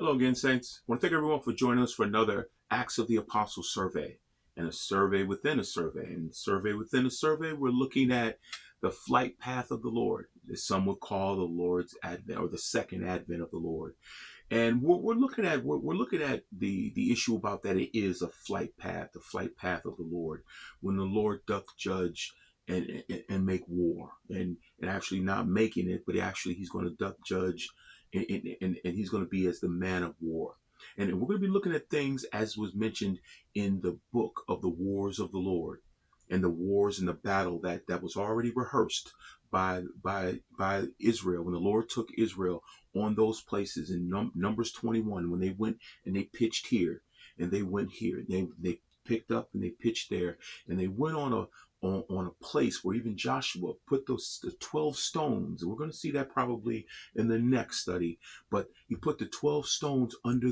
Hello again, Saints. I want to thank everyone for joining us for another Acts of the Apostles survey and a survey within a survey. And survey within a survey, we're looking at the flight path of the Lord, as some would call the Lord's advent or the second advent of the Lord. And we're looking at the issue about that it is a flight path, the flight path of the Lord, when the Lord doth judge and make war, and actually not making it, but actually he's going to doth judge, and he's going to be as the man of war. And we're going to be looking at things as was mentioned in the book of the wars of the Lord, and the wars and the battle that was already rehearsed by Israel when the Lord took Israel on those places in Numbers 21, when they went and they pitched here and they went here, they picked up and they pitched there, and they went on a place where even Joshua put the 12 stones. And we're going to see that probably in the next study. But he put the 12 stones under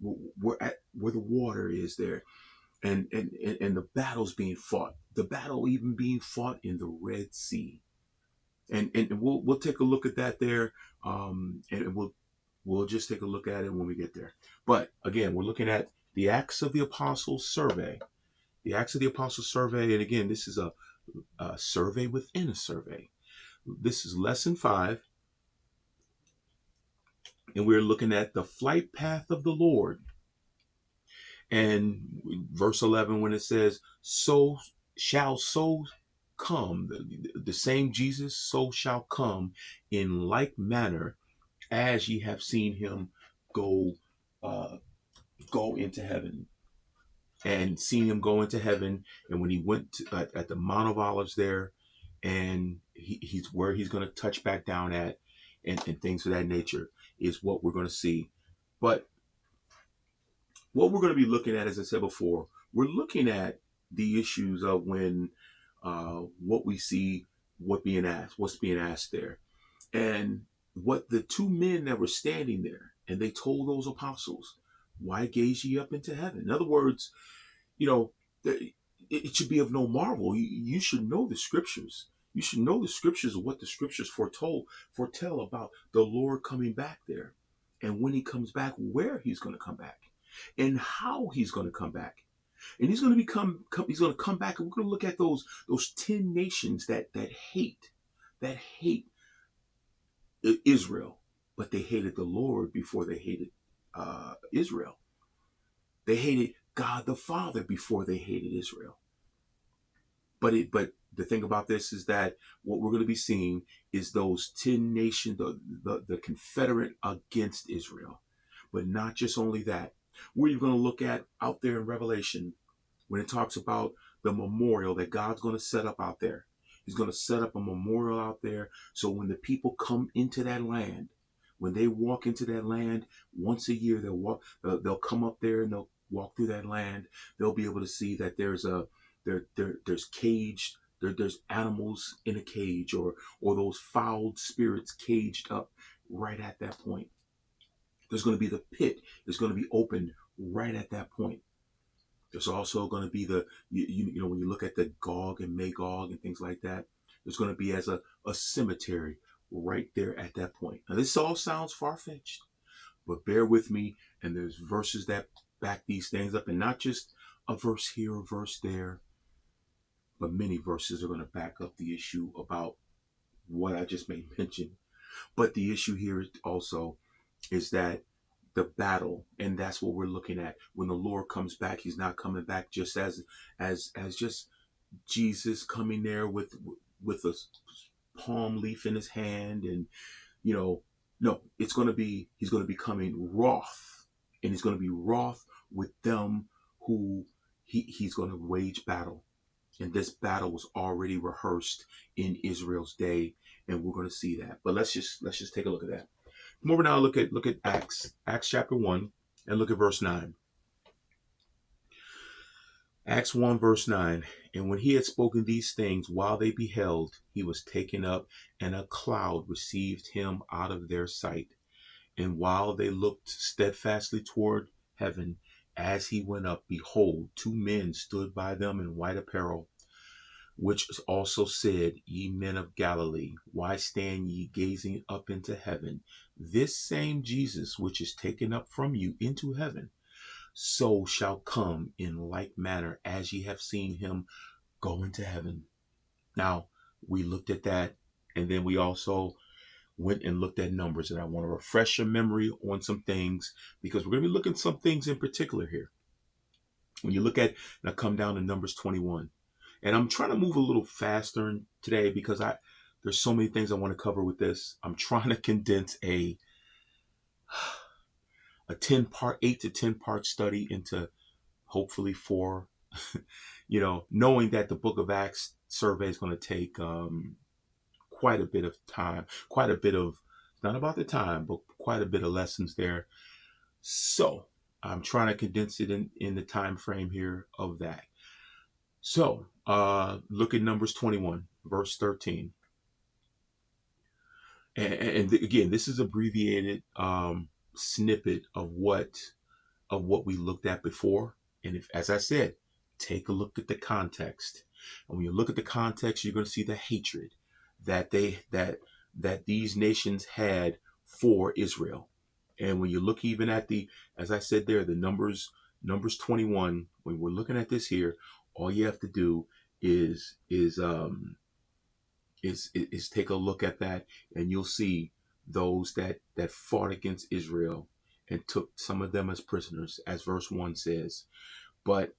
where the water is there, and the battle's being fought. The battle even being fought in the Red Sea. And we'll take a look at that there, and we'll just take a look at it when we get there. But again, we're looking at the Acts of the Apostles survey. The Acts of the Apostles survey, and again, this is a survey within a survey. This is lesson 5, and we're looking at the flight path of the Lord. And verse 11, when it says, so come, the same Jesus so shall come in like manner as ye have seen him go go into heaven. And seen him go into heaven, and when he went at the Mount of Olives there, and he's where he's going to touch back down at, and things of that nature is what we're going to see. But what we're going to be looking at, as I said before, we're looking at the issues of when what we see, what's being asked there, and what the two men that were standing there, and they told those apostles, why gaze ye up into heaven? In other words, it should be of no marvel. You should know the scriptures. You should know the scriptures of what the scriptures foretell about the Lord coming back there, and when he comes back, where he's going to come back, and how he's going to come back. And he's going to come back, and we're going to look at those 10 nations that hate Israel, but they hated the Lord before they hated Israel. They hated God the Father before they hated Israel. But the thing about this is that what we're going to be seeing is those 10 nations, the Confederate against Israel. But not just only that. We're going to look at out there in Revelation when it talks about the memorial that God's going to set up out there. He's going to set up a memorial out there, so when the people come into that land, when they walk into that land once a year, they'll come up there and they'll walk through that land. They'll be able to see that there's caged, there's animals in a cage, or those fouled spirits caged up right at that point. There's going to be the pit is going to be opened right at that point. There's also going to be you know, when you look at the Gog and Magog and things like that, there's going to be as a cemetery right there at that point. Now, this all sounds far-fetched, but bear with me, and there's verses that back these things up, and not just a verse here, a verse there, but many verses are going to back up the issue about what I just made mention. But the issue here also is that the battle, and that's what we're looking at. When the Lord comes back, he's not coming back just as just Jesus coming there with a palm leaf in his hand, and no, he's going to be coming wroth, and he's going to be wroth with them who he's going to wage battle. And this battle was already rehearsed in Israel's day, and we're going to see that. But let's just take a look at that. Come over now, look at Acts chapter 1, and look at verse 9. Acts 1 verse 9. And when he had spoken these things, while they beheld, he was taken up, and a cloud received him out of their sight. And while they looked steadfastly toward heaven, as he went up, behold, two men stood by them in white apparel, which also said, Ye men of Galilee, why stand ye gazing up into heaven? This same Jesus, which is taken up from you into heaven, so shall come in like manner as ye have seen him go into heaven. Now, we looked at that, and then we also went and looked at numbers, and I want to refresh your memory on some things, because we're going to be looking at some things in particular here. When you look at, and I come down to Numbers 21, and I'm trying to move a little faster today because there's so many things I want to cover with this. I'm trying to condense a 8 to 10 part study into hopefully 4, knowing that the Book of Acts survey is going to take quite a bit of time, not about the time, but quite a bit of lessons there. So I'm trying to condense it in the time frame here of that. So look at Numbers 21, verse 13. And again, this is abbreviated snippet of what we looked at before. And if, as I said, take a look at the context. And when you look at the context, you're going to see the hatred that these nations had for Israel. And when you look even at as I said there, the Numbers 21, when we're looking at this here, all you have to do is take a look at that, and you'll see those that fought against Israel and took some of them as prisoners, as verse 1 says. But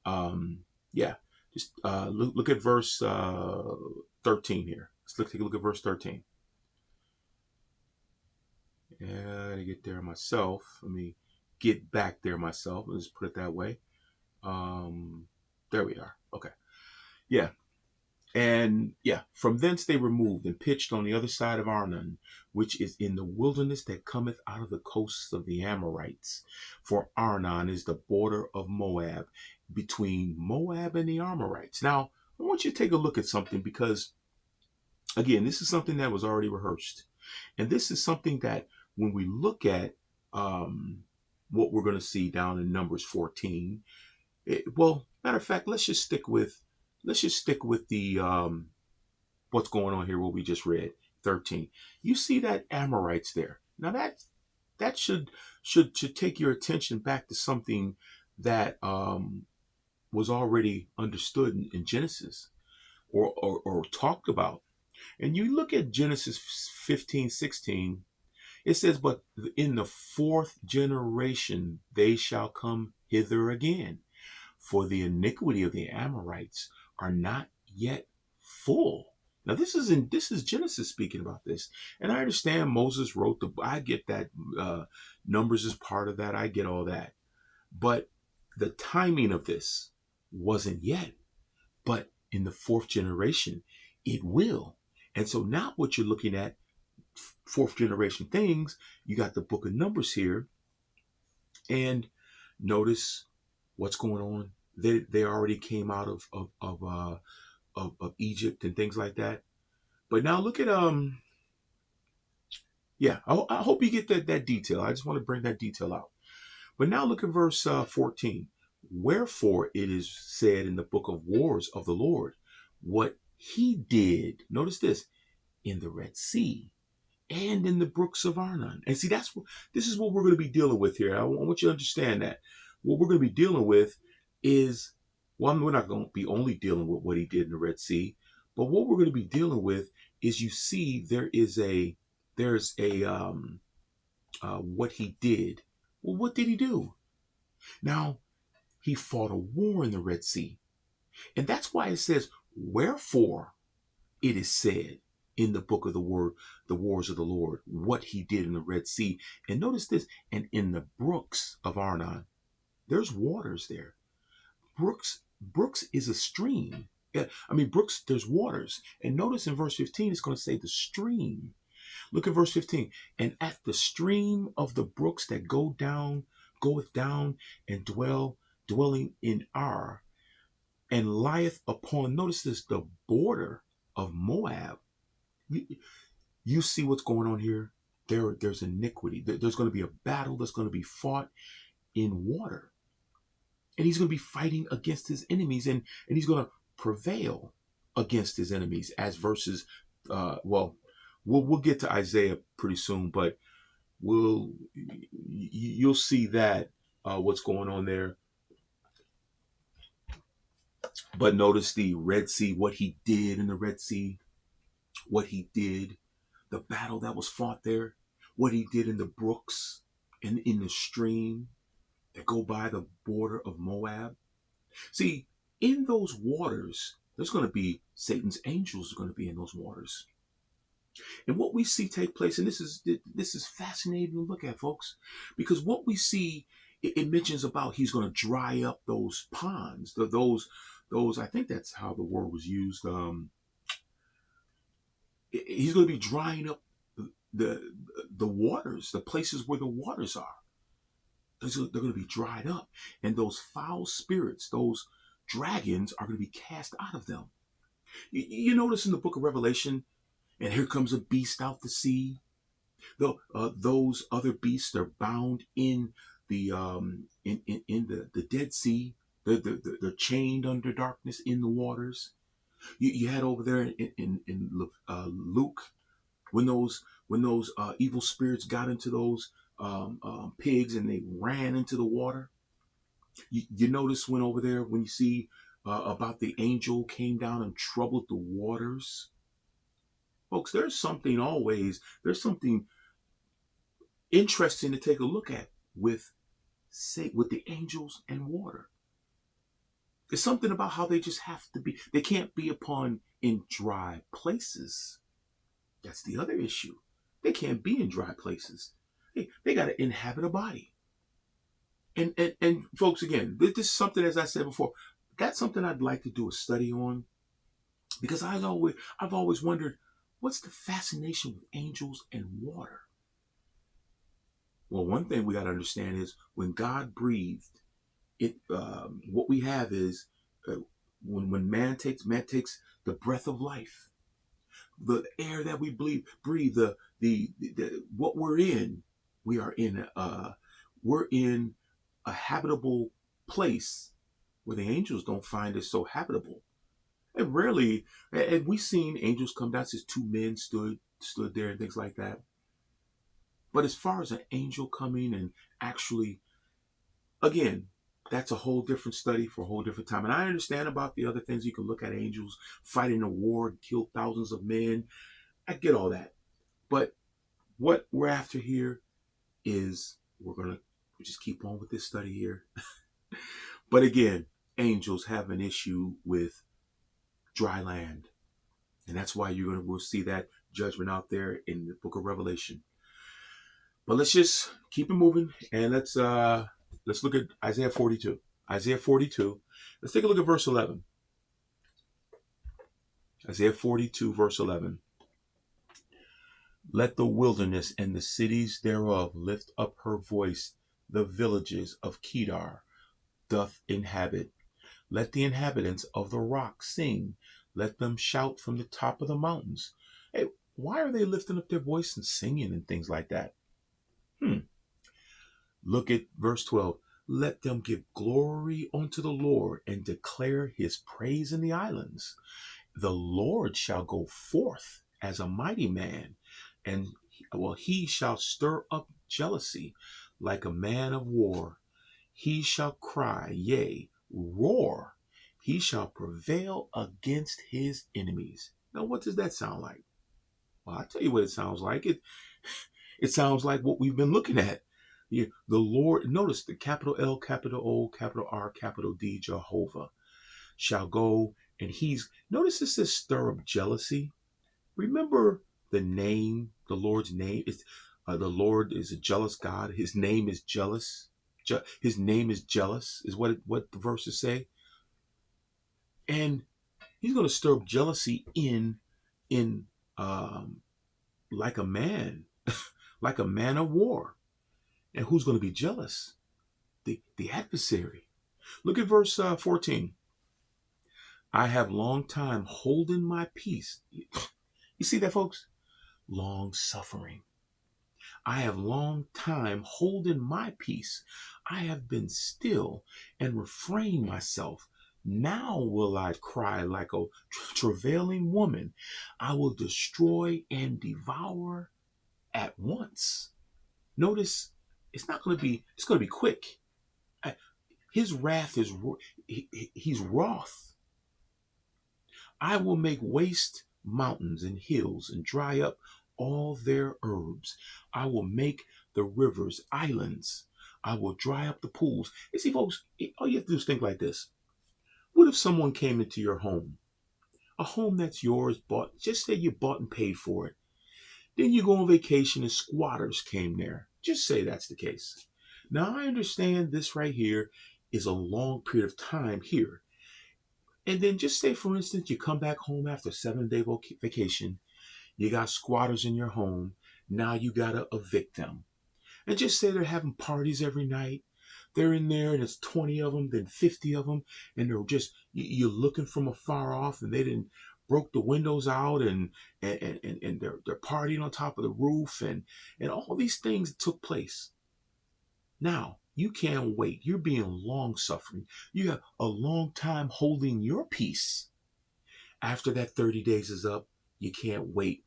just look at verse 13 here. Let's take a look at verse 13. Yeah, I gotta get there myself. Let me get back there myself. Let's put it that way. There we are. Okay. Yeah. And from thence they removed and pitched on the other side of Arnon, which is in the wilderness that cometh out of the coasts of the Amorites. For Arnon is the border of Moab, between Moab and the Amorites. Now, I want you to take a look at something, because, again, this is something that was already rehearsed. And this is something that when we look at what we're going to see down in Numbers 14, matter of fact, let's just stick with the what's going on here, what we just read, 13. You see that Amorites there. Now that should take your attention back to something that was already understood in Genesis or talked about. And you look at Genesis 15:16, it says, but in the 4th generation they shall come hither again, for the iniquity of the Amorites are not yet full. Now this is Genesis speaking about this, and I understand Moses wrote I get that. Numbers is part of that. I get all that, but the timing of this wasn't yet. But in the 4th generation, it will. And so now what you're looking at, 4th generation things, you got the book of Numbers here, and notice what's going on. They already came out of Egypt and things like that. But now look at I hope you get that detail. I just want to bring that detail out. But now look at verse 14. Wherefore it is said in the book of wars of the Lord, what he did, notice this, in the Red Sea and in the brooks of Arnon. And see, this is what we're going to be dealing with here. I want you to understand that what we're going to be dealing with is, we're not going to be only dealing with what he did in the Red Sea, but what we're going to be dealing with is, you see, there's a what he did. Well, what did he do? Now, he fought a war in the Red Sea. And that's why it says, wherefore it is said in the book of the wars of the Lord, what he did in the Red Sea. And notice this, and in the brooks of Arnon, there's waters there. Brooks is a stream. Yeah, I mean, brooks, there's waters. And notice in verse 15, it's going to say the stream. Look at verse 15. And at the stream of the brooks that goeth down and dwelling in Ar, and lieth upon, notice this, the border of Moab. You see what's going on here? There's iniquity. There's going to be a battle that's going to be fought in water. And he's going to be fighting against his enemies, and he's going to prevail against his enemies, as verses, we'll get to Isaiah pretty soon, but you'll see that what's going on there. But notice the Red Sea, what he did in the Red Sea, what he did, the battle that was fought there, what he did in the brooks and in the stream that go by the border of Moab. See, in those waters, there's going to be Satan's angels are going to be in those waters. And what we see take place, and this is fascinating to look at, folks, because what we see, it mentions about he's going to dry up those ponds, those I think that's how the word was used. He's going to be drying up the waters, the places where the waters are. They're going to be dried up, and those foul spirits, those dragons, are going to be cast out of them. You notice in the book of Revelation, and here comes a beast out the sea. Those other beasts are bound in the the Dead Sea. They're chained under darkness in the waters. You had over there in Luke, when those evil spirits got into those pigs and they ran into the water. You notice when over there, when you see about the angel came down and troubled the waters. Folks, there's something interesting to take a look at with the angels and water. There's something about how they just have to be. They can't be upon in dry places. That's the other issue. They can't be in dry places. They got to inhabit a body. And folks, again, this is something, as I said before, that's something I'd like to do a study on, because I've always wondered, what's the fascination with angels and water? Well, one thing we got to understand is when God breathed, it what we have is when man takes the breath of life, the air that we breathe, the what we're in, we're in a habitable place where the angels don't find it so habitable. And rarely, and we've seen angels come down, says two men stood there and things like that. But as far as an angel coming and actually, again, that's a whole different study for a whole different time. And I understand about the other things. You can look at angels fighting a war and kill thousands of men. I get all that. But what we're after here is we just keep on with this study here. But again, angels have an issue with dry land. And that's why we'll see that judgment out there in the book of Revelation. But let's just keep it moving, and let's look at Isaiah 42. Isaiah 42. Let's take a look at verse 11. Isaiah 42, verse 11. Let the wilderness and the cities thereof lift up her voice. The villages of Kedar doth inhabit. Let the inhabitants of the rock sing. Let them shout from the top of the mountains. Hey, why are they lifting up their voice and singing and things like that? Look at verse 12. Let them give glory unto the Lord and declare his praise in the islands. The Lord shall go forth as a mighty man, and he shall stir up jealousy like a man of war. He shall cry, yea, roar. He shall prevail against his enemies. Now, what does that sound like? Well, I'll tell you what it sounds like. It sounds like what we've been looking at. The Lord, notice the capital L, capital O, capital R, capital D, Jehovah, shall go, and notice it says stir up jealousy. Remember the name, the Lord's name. The Lord is a jealous God. His name is jealous. His name is jealous, is what the verses say. And he's going to stir up jealousy in like a man, like a man of war. And who's going to be jealous? The adversary. Look at verse 14. I have long time holding my peace. You see that, folks? Long suffering. I have long time holding my peace. I have been still and refrained myself Now will I cry like a travailing woman. I will destroy and devour at once. Notice it's going to be quick. Uh, His wrath is, he's wroth. I will make waste mountains and hills and dry up all their herbs. I will make the rivers islands. I will dry up the pools. You see, folks, all you have to do is think like this. What if someone came into your home, a home that's yours, bought, just say you bought and paid for it. Then you go on vacation and squatters came there. Just say that's the case. Now, I understand this right here is a long period of time here. And then just say, for instance, you come back home after a 7-day vacation. You got squatters in your home. Now you got to evict them. And just say they're having parties every night. They're in there and there's 20 of them, then 50 of them. And they're just, you're looking from afar off and they didn't broke the windows out and they're partying on top of the roof and all these things took place. Now, you can't wait. You're being long suffering. You have a long time holding your peace. After that 30 days is up, you can't wait.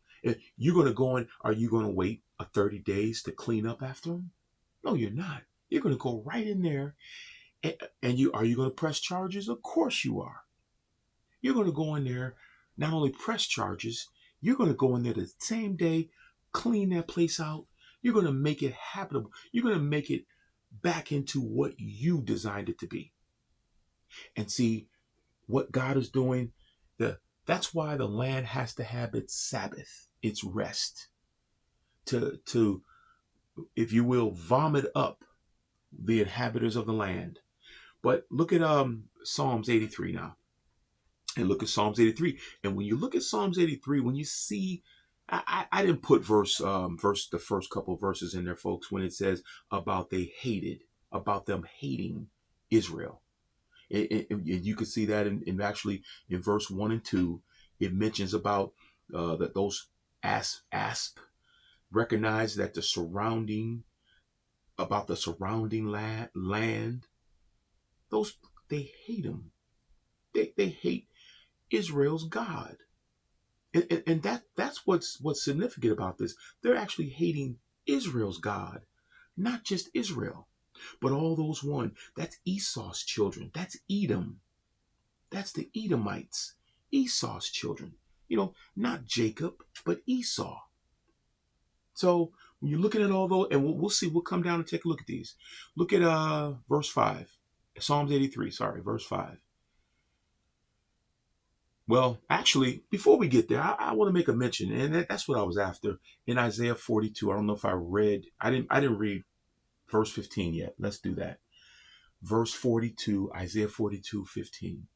You're going to go in. Are you going to wait a 30 days to clean up after them? No, you're not. You're going to go right in there. And are you going to press charges? Of course you are. You're going to go in there, not only press charges, you're going to go in there the same day, clean that place out. You're going to make it habitable. You're going to make it back into what you designed it to be. And see what God is doing. That's why the land has to have its Sabbath, its rest, to, if you will, vomit up the inhabitants of the land. But look at Psalms 83 now. And look at Psalms 83. And when you look at Psalms 83, when you see, I didn't put the first couple of verses in there, folks, when it says about about them hating Israel. You can see that in actually in verse 1 and 2, it mentions about that those asp recognize that the surrounding land, those, they hate them. They hate Israel's God. And that's what's significant about this. They're actually hating Israel's God, not just Israel, but all those one. That's Esau's children. That's Edom. That's the Edomites, Esau's children. Not Jacob, but Esau. So when you're looking at all those, and we'll see, we'll come down and take a look at these. Look at verse 5, Psalms 83. Sorry, verse 5. Well, actually, before we get there, I want to make a mention, and that's what I was after in Isaiah 42. I don't know if I didn't read verse 15 yet. Let's do that. Verse 42, Isaiah 42:15.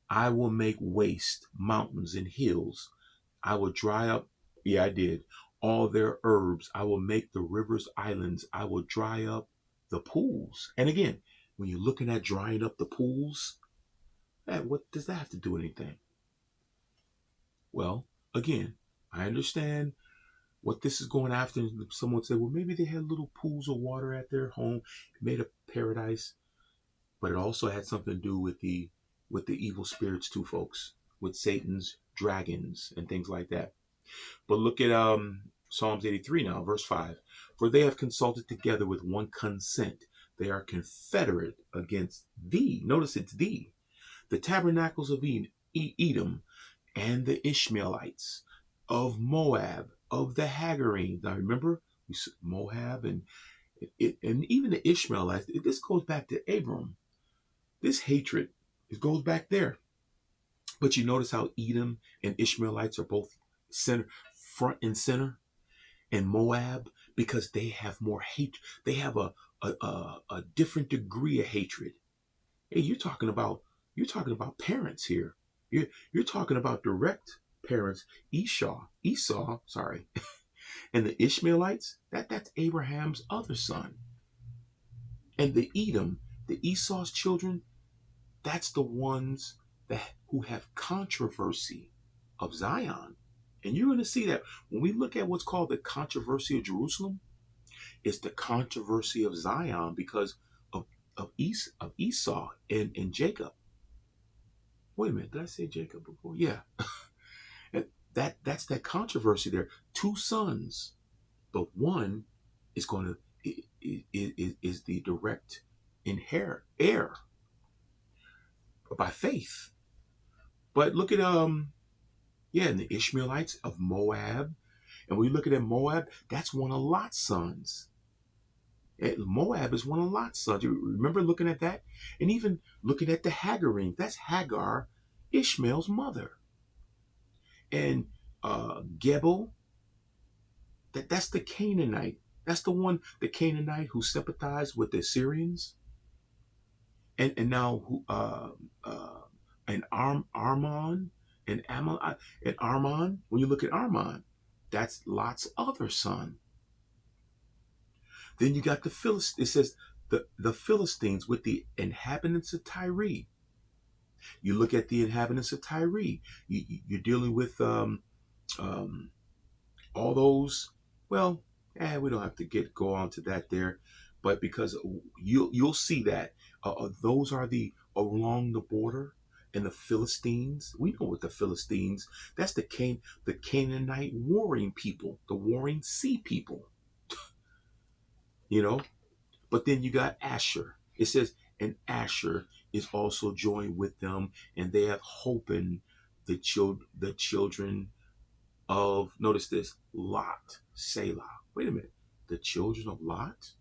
I will make waste mountains and hills. I will dry up, yeah, I did, all their herbs. I will make the rivers islands. I will dry up the pools. And again, when you're looking at drying up the pools, what does that have to do with anything? Well, again, I understand what this is going after. Someone said, well, maybe they had little pools of water at their home, made a paradise, but it also had something to do with the evil spirits too, folks, with Satan's dragons and things like that. But look at Psalms 83 now, verse 5. For they have consulted together with one consent. They are confederate against thee. Notice it's thee. The tabernacles of Edom, and the Ishmaelites, of Moab, of the Hagarenes. Now remember, Moab and even the Ishmaelites. This goes back to Abram. This hatred, it goes back there. But you notice how Edom and Ishmaelites are both front and center, and Moab, because they have more hate. They have a different degree of hatred. Hey, you're talking about parents here. You're talking about direct parents. Esau, sorry, and the Ishmaelites. That's Abraham's other son. And the Edom, the Esau's children, that's the ones who have controversy of Zion. And you're going to see that when we look at what's called the controversy of Jerusalem, it's the controversy of Zion because of Esau and Jacob. Wait a minute, did I say Jacob before? Yeah. And that's that controversy there. Two sons, but one is going to is the direct heir by faith. But look at yeah, and the Ishmaelites of Moab. And when you look at Moab, that's one of Lot's sons. Moab is one of Lot's sons. You remember looking at that? And even looking at the Hagarine, that's Hagar, Ishmael's mother. And Gebel, that's the Canaanite. That's the one, the Canaanite who sympathized with the Assyrians. And now and Armon and Amal and Armon. When you look at Armon, that's Lot's other son. Then you got the Philistines. It says the Philistines with the inhabitants of Tyre. You look at the inhabitants of Tyre. You're dealing with all those. Well, we don't have to go on to that there, but because you'll see that those are the along the border. And the Philistines, we know what the Philistines. That's the Canaanite warring people, the warring sea people. You know, but then you got Asher. It says, and Asher is also joined with them, and they have hope in the children of, notice this, Lot, Selah. Wait a minute, the children of Lot?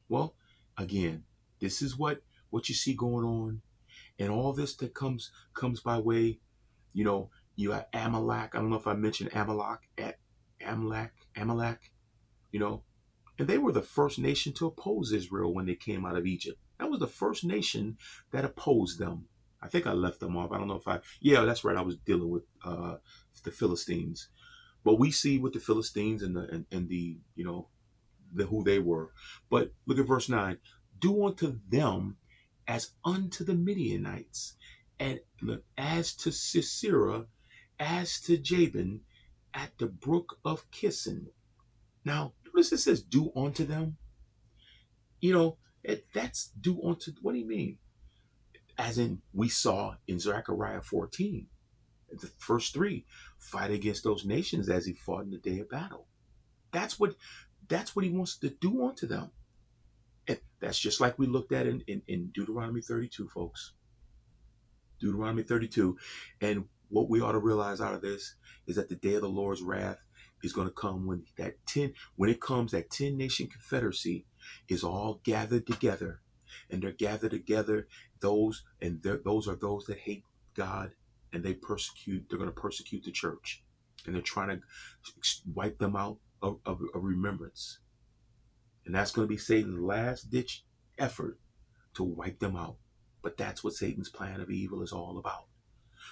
Well, again, this is what you see going on, and all this that comes by way, you know, you have Amalek. I don't know if I mentioned Amalek, you know, and they were the first nation to oppose Israel when they came out of Egypt. That was the first nation that opposed them. I think I left them off. I don't know if yeah, that's right. I was dealing with the Philistines. But we see with the Philistines and the you know, who they were. But look at verse 9. Do unto them as unto the Midianites, and as to Sisera, as to Jabin, at the brook of Kison. Now, notice it says, do unto them. You know, that's do unto, what do you mean? As in, we saw in Zechariah 14, the first three, fight against those nations as he fought in the day of battle. That's what he wants to do unto them. And that's just like we looked at in Deuteronomy 32, folks. Deuteronomy 32. And what we ought to realize out of this is that the day of the Lord's wrath is going to come when it comes, that 10 nation confederacy is all gathered together, and they're gathered together. Those are those that hate God, and they're going to persecute the church, and they're trying to wipe them out of remembrance. And that's going to be Satan's last ditch effort to wipe them out. But that's what Satan's plan of evil is all about.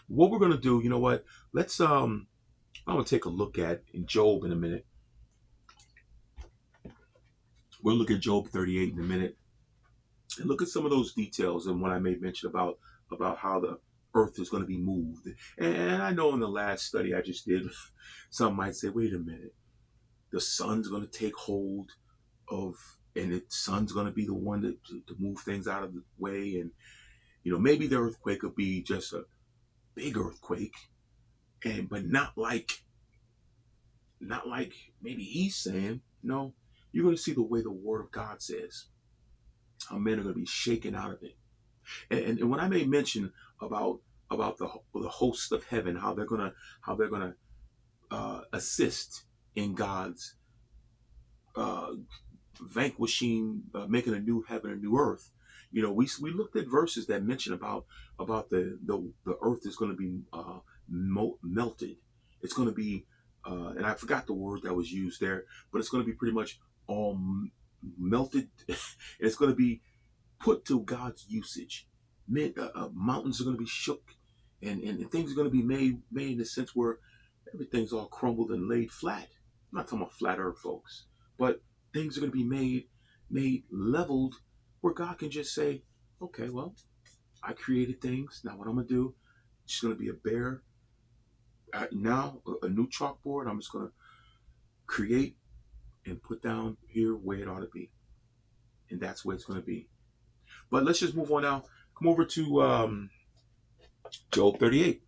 What we're going to do, you know what? Let's I'm going to take a look at in Job in a minute. We'll look at Job 38 in a minute and look at some of those details and what I made mention about how the earth is going to be moved. And I know in the last study I just did, some might say, wait a minute, the sun's going to take hold of, and the sun's going to be the one to move things out of the way. And, you know, maybe the earthquake will be just a big earthquake, but not like maybe he's saying. No, you're going to see the way the Word of God says, how men are going to be shaken out of it. And when I made mention about the hosts of heaven, how they're gonna assist in God's vanquishing, making a new heaven, a new earth. You know, we looked at verses that mention about the earth is going to be melted. It's going to be, and I forgot the word that was used there, but it's going to be pretty much all melted. And it's going to be put to God's usage. Mountains are going to be shook, and things are going to be made in a sense where everything's all crumbled and laid flat. I'm not talking about flat earth, folks, but things are going to be made leveled, where God can just say, okay, well, I created things. Now what I'm going to do, it's going to be a bare, now a new chalkboard. I'm just going to create and put down here where it ought to be. And that's where it's going to be. But let's just move on now. Come over to Job 38.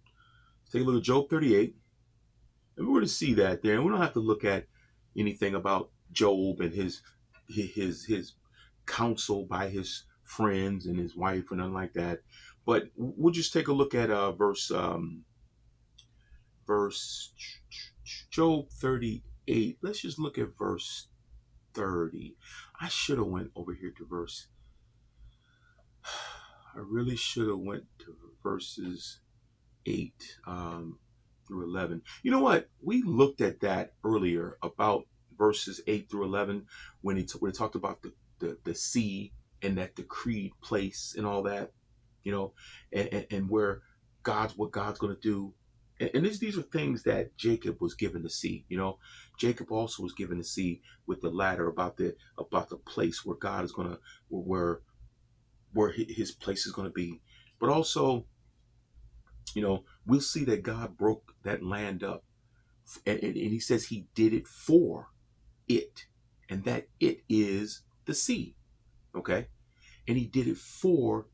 Take a look at Job 38. And we're going to see that there. And we don't have to look at anything about Job and his counsel by his friends and his wife or nothing like that. But we'll just take a look at verse Job 38. Let's just look at verse 30. I should have went over here to verse. I really should have went to verses 8 through 11. You know what? We looked at that earlier about verses 8 through 11 when he talked about the sea and that decreed place and all that, you know, and where what God's going to do. And these are things that Jacob was given to see. You know, Jacob also was given to see with the ladder about the place where God is going to where his place is going to be. But also, you know, we'll see that God broke that land up. And he says he did it for it. And that it is the sea. Okay? And he did it for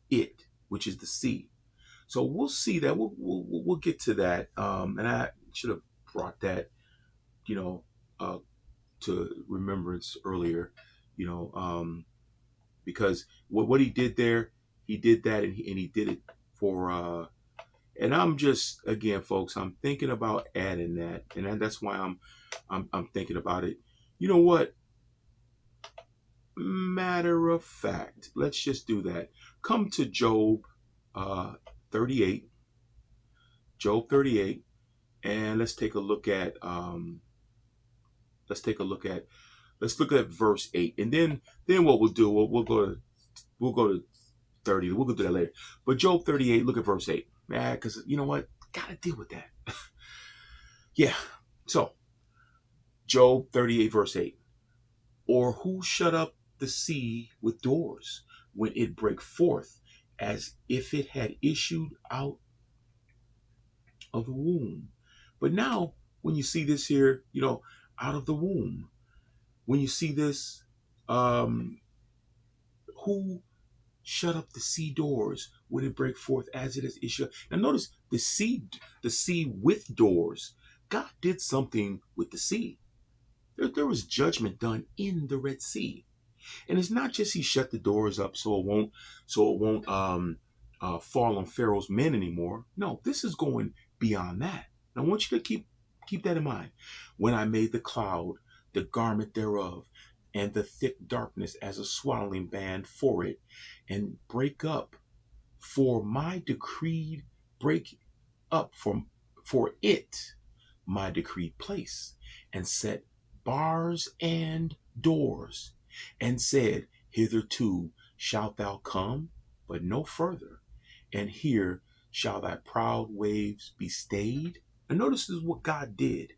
it, which is the sea. So we'll see that. We'll get to that. And I should have brought that, you know, to remembrance earlier, you know, because what he did there, he did that, and he did it for. And I'm just, again, folks, I'm thinking about adding that, and that's why I'm thinking about it. You know what? Matter of fact, let's just do that. Come to Job 38. Job 38, and let's take a look at let's look at verse 8, and then what we'll do, we'll go to 30. We'll go do that later. But Job 38, look at verse 8. Man, because you know what? Gotta deal with that. Yeah. So, Job 38, verse 8. Or who shut up the sea with doors when it break forth, as if it had issued out of the womb? But now, when you see this here, you know, out of the womb, when you see this, who shut up the sea doors when it break forth as it is issued? Now notice the sea with doors. God did something with the sea. There was judgment done in the Red Sea. And it's not just he shut the doors up so it won't fall on Pharaoh's men anymore. No, this is going beyond that. And I want you to keep that in mind. When I made the cloud, the garment thereof, and the thick darkness as a swaddling band for it, and break up for my decreed break up for it my decreed place, and set bars and doors, and said, hitherto shalt thou come, but no further, and here shall thy proud waves be stayed. And notice this is what God did.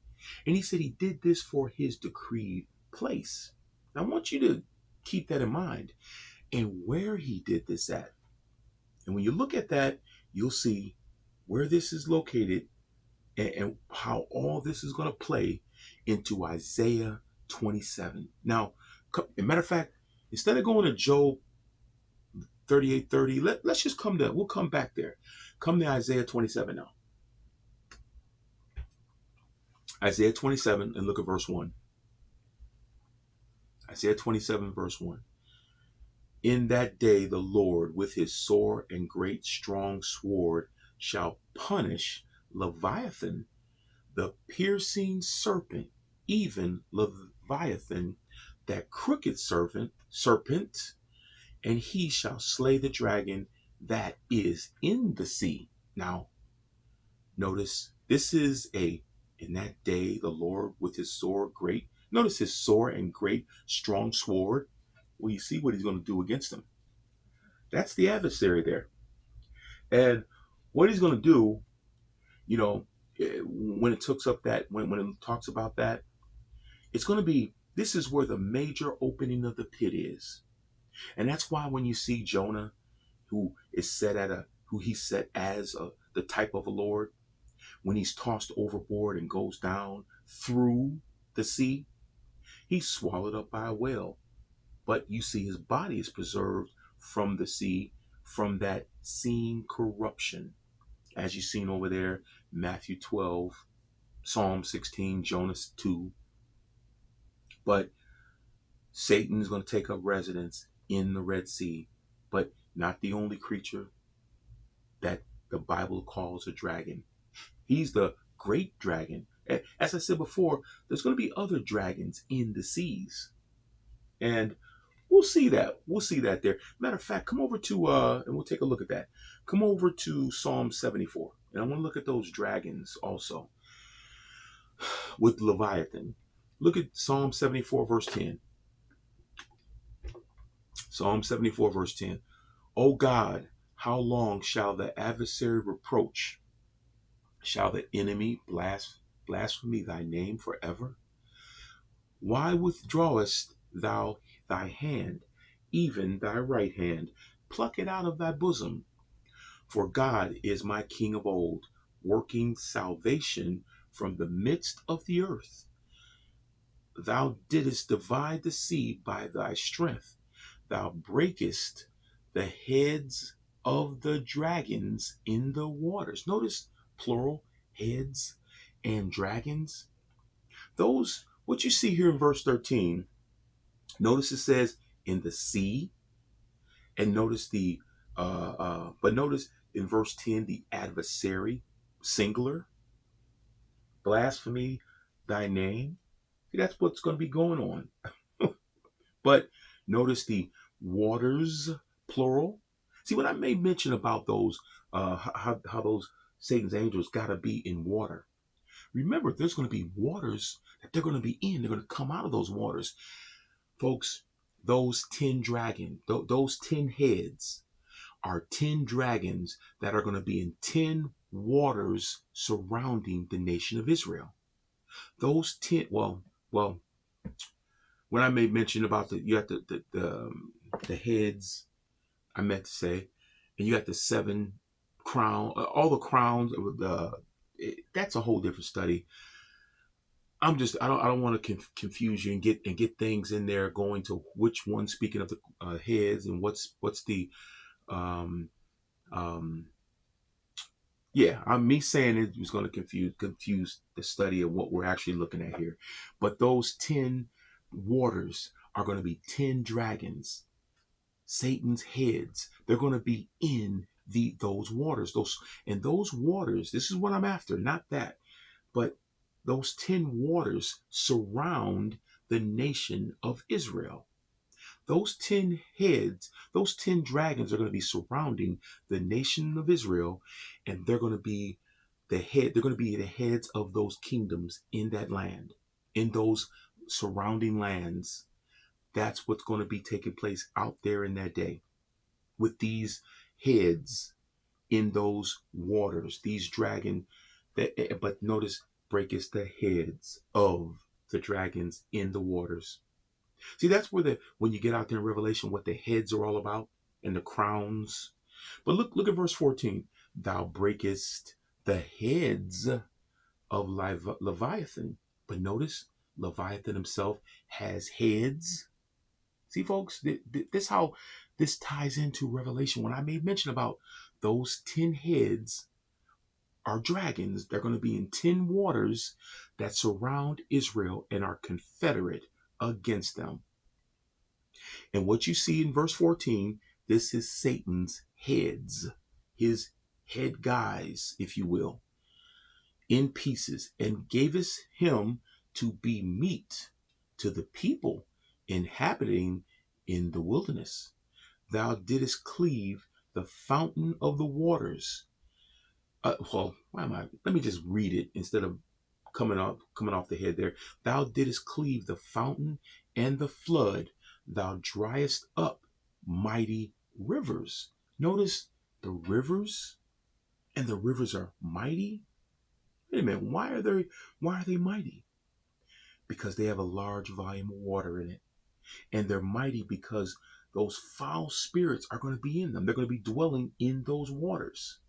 And he said he did this for his decreed place. Now, I want you to keep that in mind and where he did this at. And when you look at that, you'll see where this is located and how all this is going to play into Isaiah 27. Now, as a matter of fact, instead of going to Job 38:30, let's just we'll come back there. Come to Isaiah 27 now. Isaiah 27 and look at verse 1. Isaiah 27, verse 1. In that day the Lord with his sore and great strong sword shall punish Leviathan, the piercing serpent, even Leviathan, that crooked serpent, and he shall slay the dragon that is in the sea. Now, notice this is in that day the Lord with his sword great. Notice his sore and great strong sword. Well, you see what he's going to do against them. That's the adversary there. And what he's going to do, you know, when it talks about that, it's going to be, this is where the major opening of the pit is. And that's why when you see Jonah, who he's set as the type of a Lord, when he's tossed overboard and goes down through the sea, he's swallowed up by a whale. But you see his body is preserved from the sea, from that seeing corruption. as you've seen over there, Matthew 12, Psalm 16, Jonah 2. But Satan is going to take up residence in the Red Sea, but not the only creature that the Bible calls a dragon. He's the great dragon. As I said before, there's going to be other dragons in the seas. And we'll see that. We'll see that there. Matter of fact, come over to, and we'll take a look at that. Come over to Psalm 74. And I want to look at those dragons also with Leviathan. Look at Psalm 74, verse 10. Psalm 74, verse 10. O God, how long shall the adversary reproach? Shall the enemy blaspheme thy name forever? Why withdrawest thou thy hand, even thy right hand? Pluck it out of thy bosom. For God is my King of old, working salvation from the midst of the earth. Thou didst divide the sea by thy strength. Thou breakest the heads of the dragons in the waters. Notice plural, heads and dragons. Those, what you see here in verse 13, notice it says in the sea, and notice but notice in verse 10, the adversary, singular, blasphemy thy name. See, that's what's going to be going on. But notice the waters, plural. See, when I made mention about those, how those Satan's angels got to be in water. Remember, there's going to be waters that they're going to be in. They're going to come out of those waters. Folks, those 10 dragons, those 10 heads are 10 dragons that are going to be in 10 waters surrounding the nation of Israel. Those 10, well, when I made mention about you got the heads, I meant to say, and you got the 7 crown, all the crowns. That's a whole different study. I don't want to confuse you and get things in there going to which one speaking of the heads and what's the me saying it was going to confuse the study of what we're actually looking at here. But those 10 waters are going to be 10 dragons, Satan's heads. They're going to be in those waters. Those waters, this is what I'm after, not that, but those 10 waters surround the nation of Israel. Those 10 heads, those 10 dragons are going to be surrounding the nation of Israel, and they're going to be the heads of those kingdoms in that land, in those surrounding lands. That's what's going to be taking place out there in that day with these heads in those waters, these dragon but notice, breakest the heads of the dragons in the waters. See, that's where when you get out there in Revelation, what the heads are all about and the crowns. But look at verse 14. Thou breakest the heads of Leviathan. But notice, Leviathan himself has heads. See, folks, this how this ties into Revelation. When I made mention about those 10 heads are dragons, they're going to be in 10 waters that surround Israel and are confederate against them. And what you see in verse 14, this is Satan's heads, his head guys, if you will, in pieces, and gavest him to be meat to the people inhabiting in the wilderness. Thou didst cleave the fountain of the waters. Let me just read it instead of coming off the head there. Thou didst cleave the fountain and the flood. Thou driest up mighty rivers. Notice the rivers, and the rivers are mighty. Wait a minute, why are they mighty? Because they have a large volume of water in it. And they're mighty because those foul spirits are going to be in them. They're going to be dwelling in those waters.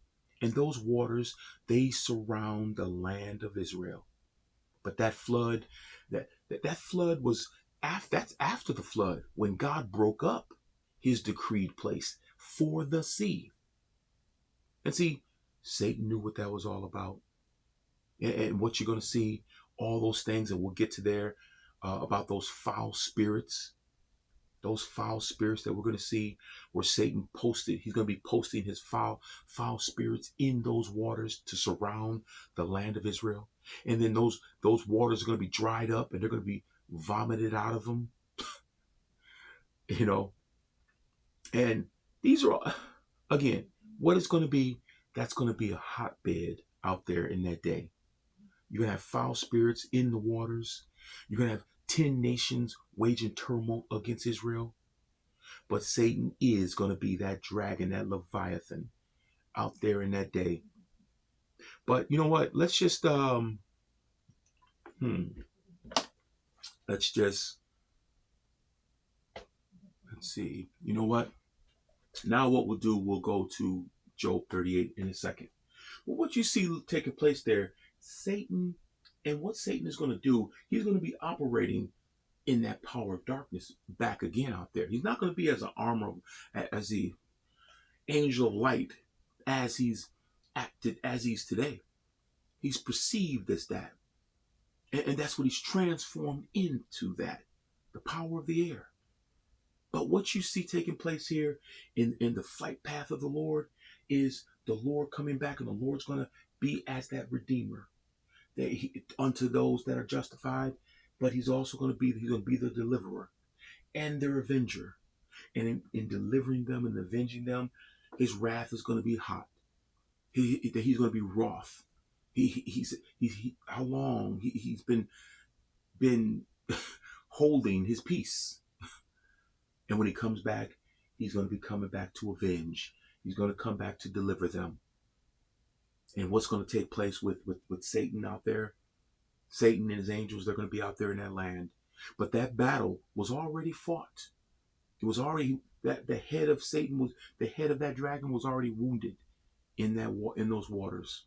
And those waters, they surround the land of Israel. But that flood, that flood was that's after the flood, when God broke up his decreed place for the sea. And see, Satan knew what that was all about. And what you're going to see, all those things, and we'll get to there, about those foul spirits. Those foul spirits that we're going to see, where Satan posted, he's going to be posting his foul spirits in those waters to surround the land of Israel. And then those waters are going to be dried up and they're going to be vomited out of them. You know, and these are, again, what it's going to be, that's going to be a hotbed out there in that day. You're going to have foul spirits in the waters. You're going to have 10 nations waging turmoil against Israel. But Satan is going to be that dragon, that Leviathan out there in that day. But you know what? Let's just let's see. You know what? Now what we'll do, we'll go to Job 38 in a second. Well, what you see taking place there, Satan, and what Satan is going to do, he's going to be operating in that power of darkness back again out there. He's not going to be as an armor, as the angel of light, as he's acted, as he's today. He's perceived as that. And that's what he's transformed into, that, the power of the air. But what you see taking place here in the flight path of the Lord is the Lord coming back, and the Lord's going to be as that redeemer unto those that are justified. But he's also going to be the deliverer and their avenger. And in delivering them and avenging them, his wrath is going to be hot. He's going to be wroth. He's how long he's been holding his peace. And when he comes back, he's going to be coming back to avenge. He's going to come back to deliver them. And what's going to take place with Satan out there? Satan and his angels, they're going to be out there in that land. But that battle was already fought. It was already, that the head of Satan was, the head of that dragon was already wounded in those waters.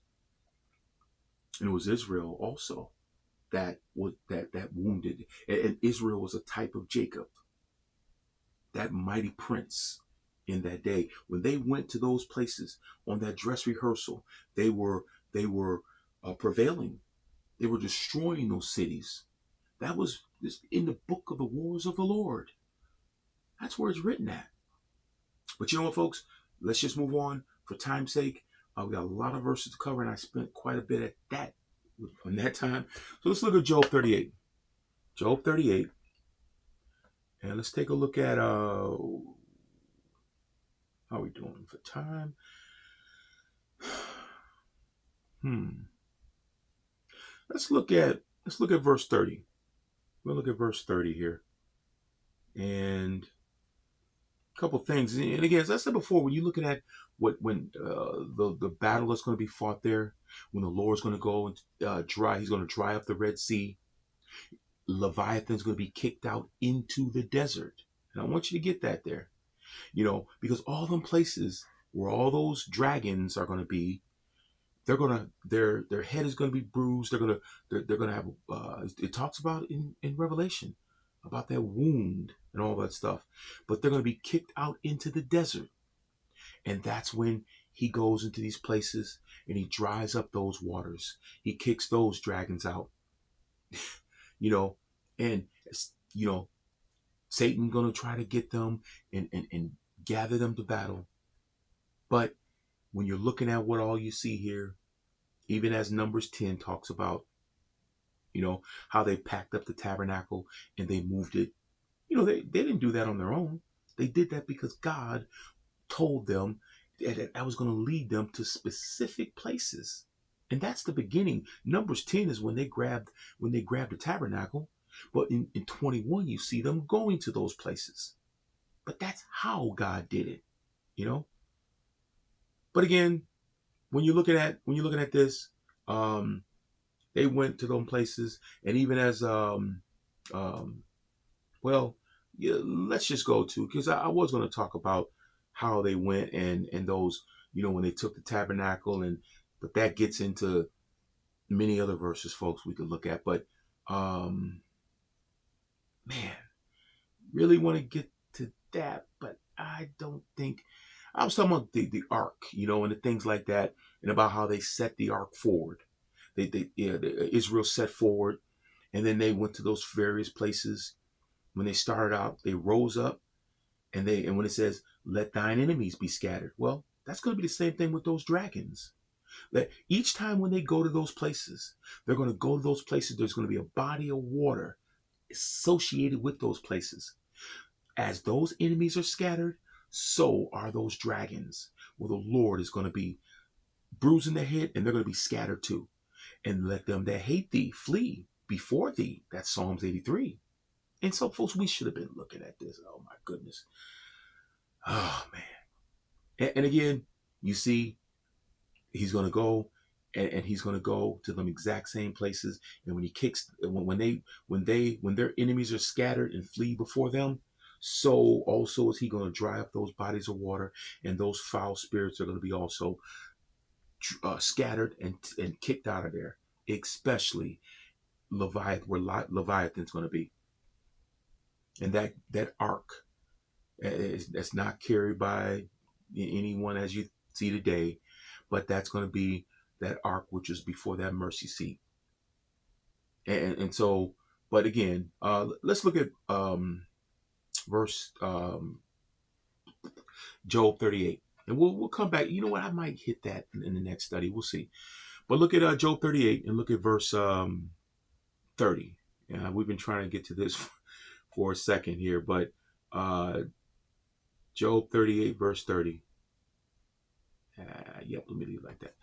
And it was Israel also that wounded. And Israel was a type of Jacob, that mighty prince in that day. When they went to those places on that dress rehearsal, they were prevailing. They were destroying those cities. That was in the book of the wars of the Lord. That's where it's written at. But you know what, folks? Let's just move on for time's sake. We got a lot of verses to cover, and I spent quite a bit at that on that time. So let's look at Job 38. Job 38. And let's take a look at how are we doing for time? Let's look at verse 30. We'll look at verse 30 here. And a couple things. And again, as I said before, when you're looking at when the battle is going to be fought there, when the Lord's going to go and he's going to dry up the Red Sea. Leviathan's going to be kicked out into the desert. And I want you to get that there. Because all them places where all those dragons are going to be, their head is going to be bruised. They're going to have, it talks about in Revelation about that wound and all that stuff, but they're going to be kicked out into the desert. And that's when he goes into these places and he dries up those waters. He kicks those dragons out. And Satan gonna try to get them and gather them to battle. But when you're looking at what all you see here, even as Numbers 10 talks about, how they packed up the tabernacle and they moved it. They didn't do that on their own. They did that because God told them that I was going to lead them to specific places. And that's the beginning. Numbers 10 is when they grabbed the tabernacle. But in 21, you see them going to those places. But that's how God did it, But again, when you're looking at this, they went to those places, and even as let's just go to, because I was going to talk about how they went and those, when they took the tabernacle, but that gets into many other verses, folks, we could look at. But man, really want to get to that, but I don't think I was talking about the ark, and the things like that, and about how they set the ark forward. Israel set forward, and then they went to those various places. When they started out, they rose up, and when it says, "Let thine enemies be scattered," well, that's going to be the same thing with those dragons. That each time when they go to those places, they're going to go to those places. There's going to be a body of water associated with those places. As those enemies are scattered, so are those dragons, where the Lord is going to be bruising their head, and they're going to be scattered too. And let them that hate thee flee before thee. That's Psalms 83. And so, folks, we should have been looking at this. Oh, my goodness. Oh, man. And again, you see, he's going to go, and he's going to go to them exact same places. And when he kicks, when their enemies are scattered and flee before them, so also is he going to dry up those bodies of water, and those foul spirits are going to be also scattered and kicked out of there, especially Leviathan, where Leviathan's going to be. And that ark that's not carried by anyone as you see today, but that's going to be that ark which is before that mercy seat. And so, but again, let's look at verse Job 38, and we'll come back. You know what? I might hit that in the next study. We'll see. But look at Job 38 and look at verse 30. We've been trying to get to this for a second here, but Job 38 verse 30. Yep, let me leave it like that.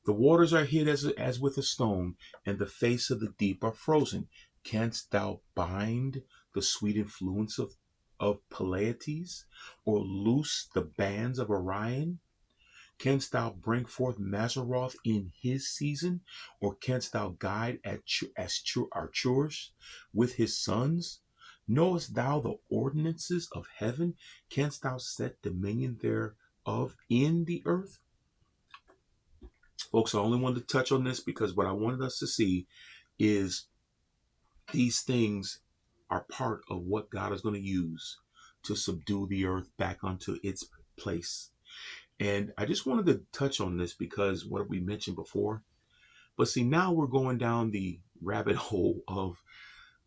The waters are hid as with a stone, and the face of the deep are frozen. Canst thou bind the sweet influence of Pleiades, or loose the bands of Orion? Canst thou bring forth Mazzaroth in his season, or canst thou guide Arcturus with his sons? Knowest thou the ordinances of heaven? Canst thou set dominion thereof in the earth? Folks, I only wanted to touch on this because what I wanted us to see is these things are part of what God is going to use to subdue the earth back onto its place. And I just wanted to touch on this because what we mentioned before. But see, now we're going down the rabbit hole of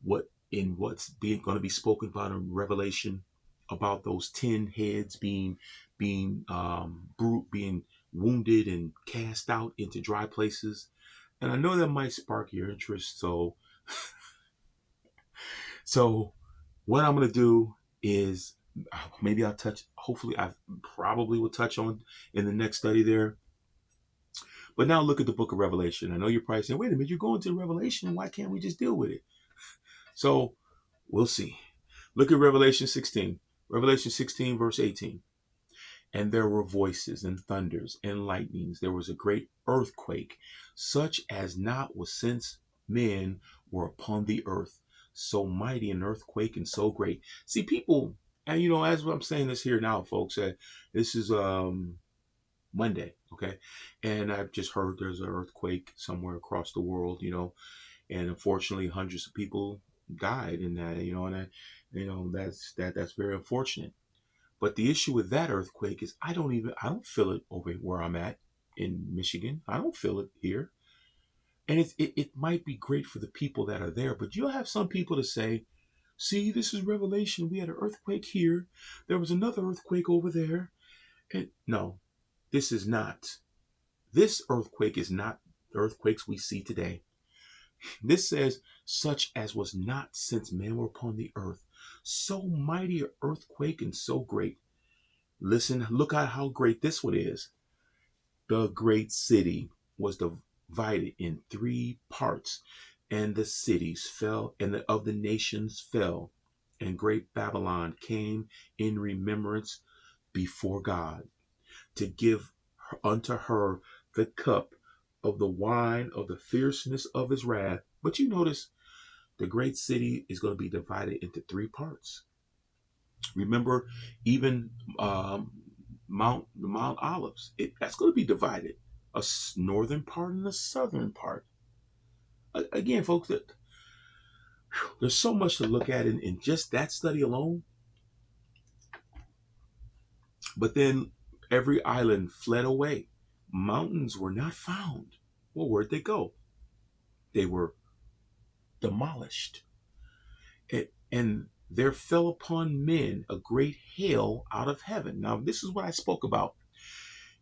what's going to be spoken about in Revelation about those 10 heads being wounded and cast out into dry places. And I know that might spark your interest. So what I'm going to do is maybe I'll touch, hopefully I probably will touch on in the next study there. But now look at the book of Revelation. I know you're probably saying, wait a minute, you're going to Revelation. Why can't we just deal with it? So we'll see. Look at Revelation 16. Revelation 16 verse 18. And there were voices and thunders and lightnings. There was a great earthquake, such as not was since men were upon the earth. So mighty an earthquake and so great. See, people, and as I'm saying this here now, folks, this is Monday, okay? And I've just heard there's an earthquake somewhere across the world, and unfortunately hundreds of people died in that, and that's very unfortunate. But the issue with that earthquake is I don't feel it over where I'm at in Michigan. I don't feel it here. And it might be great for the people that are there, but you'll have some people to say, see, this is Revelation. We had an earthquake here. There was another earthquake over there. And no, this is not. This earthquake is not the earthquakes we see today. This says, such as was not since men were upon the earth. So mighty an earthquake and so great. Listen, look at how great this one is. The great city was divided in 3 parts, and the cities fell, and of the nations fell, and great Babylon came in remembrance before God, to give unto her the cup of the wine of the fierceness of his wrath. But you notice the great city is going to be divided into 3 parts. Remember, even Mount Olives, that's going to be divided. A northern part and a southern part. Again, folks, there's so much to look at in just that study alone. But then Every island fled away. Mountains were not found. Well, where'd they go? They were demolished. And there fell upon men a great hail out of heaven. Now, this is what I spoke about.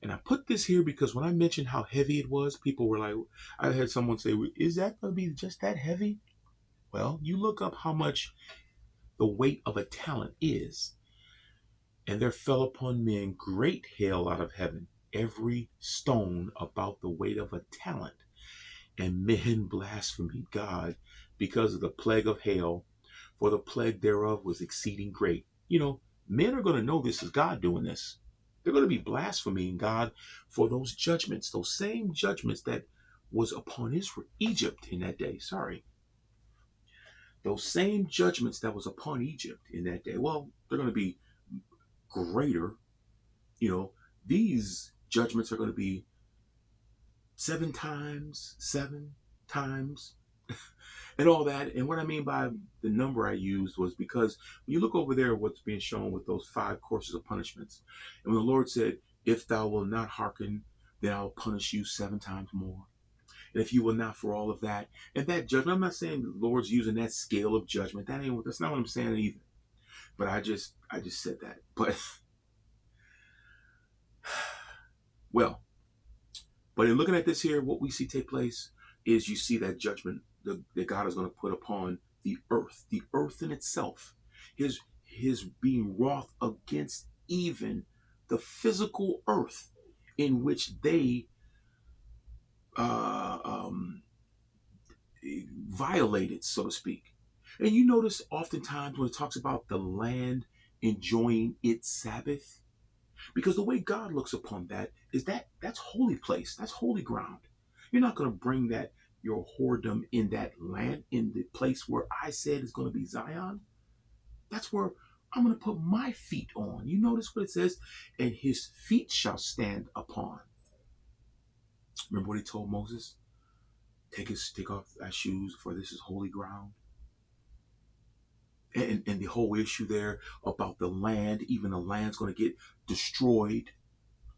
And I put this here because when I mentioned how heavy it was, people were like, I had someone say, is that going to be just that heavy? Well, you look up how much the weight of a talent is. And there fell upon men great hail out of heaven, every stone about the weight of a talent. And men blasphemed God because of the plague of hail, for the plague thereof was exceeding great. Men are going to know this is God doing this. They're going to be blaspheming God for those judgments, those same judgments that was upon Israel, Egypt in that day. Sorry. Those same judgments that was upon Egypt in that day. Well, they're going to be greater. These judgments are going to be 7 times, and all that. And what I mean by the number I used was because when you look over there, what's being shown with those 5 courses of punishments, and when the Lord said, if thou wilt not hearken, then I'll punish you 7 times more. And if you will not for all of that, and that judgment, I'm not saying the Lord's using that scale of judgment. That's not what I'm saying either. But I just said that. But well, but in looking at this here, what we see take place is you see that judgment that God is going to put upon the earth in itself, his being wroth against even the physical earth in which they violated, so to speak. And you notice oftentimes when it talks about the land enjoying its Sabbath, because the way God looks upon that is that's holy place, that's holy ground. You're not going to bring that your whoredom in that land, in the place where I said is going to be Zion. That's where I'm going to put my feet on. You notice what it says? And his feet shall stand upon. Remember what he told Moses? Take off thy shoes, for this is holy ground. And the whole issue there about the land, even the land's going to get destroyed.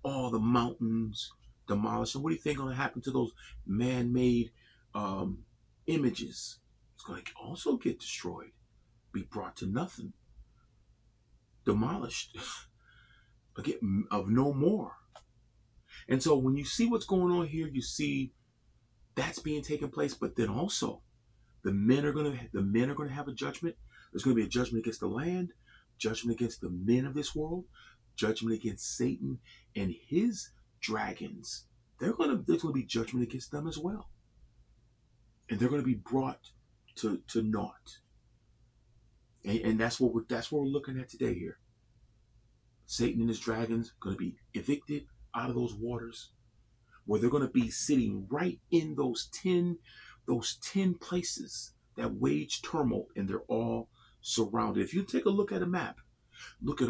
All the mountains demolished. And what do you think is going to happen to those man-made images? It's going to also get destroyed, be brought to nothing, demolished, again, of no more. And so when you see what's going on here, you see that's being taken place. But then also, the men are going to have a judgment. There's going to be a judgment against the land, judgment against the men of this world, judgment against Satan and his dragons. There's going to be judgment against them as well. And they're going to be brought to naught. And that's what we're looking at today here. Satan and his dragons are going to be evicted out of those waters, where they're going to be sitting right in those 10 places that wage turmoil, and they're all surrounded. If you take a look at a map, look at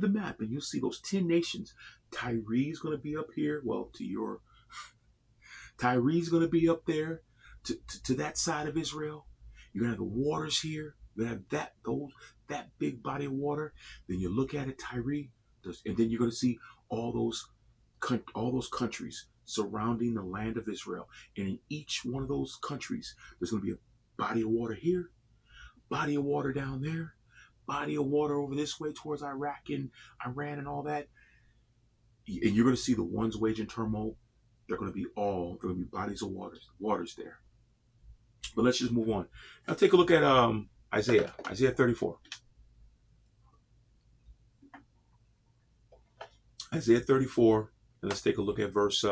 the map, and you'll see those 10 nations. Tyre's going to be up here. Well, Tyre's going to be up there to that side of Israel. You're going to have the waters here. You're going to have that big body of water. Then you look at it, Tyre, and then you're going to see all those countries surrounding the land of Israel. And in each one of those countries, there's going to be a body of water here, body of water down there, body of water over this way towards Iraq and Iran and all that. And you're going to see the ones waging turmoil. They're going to be bodies of waters there. But let's just move on. Now take a look at Isaiah 34. Isaiah 34, and let's take a look at verse.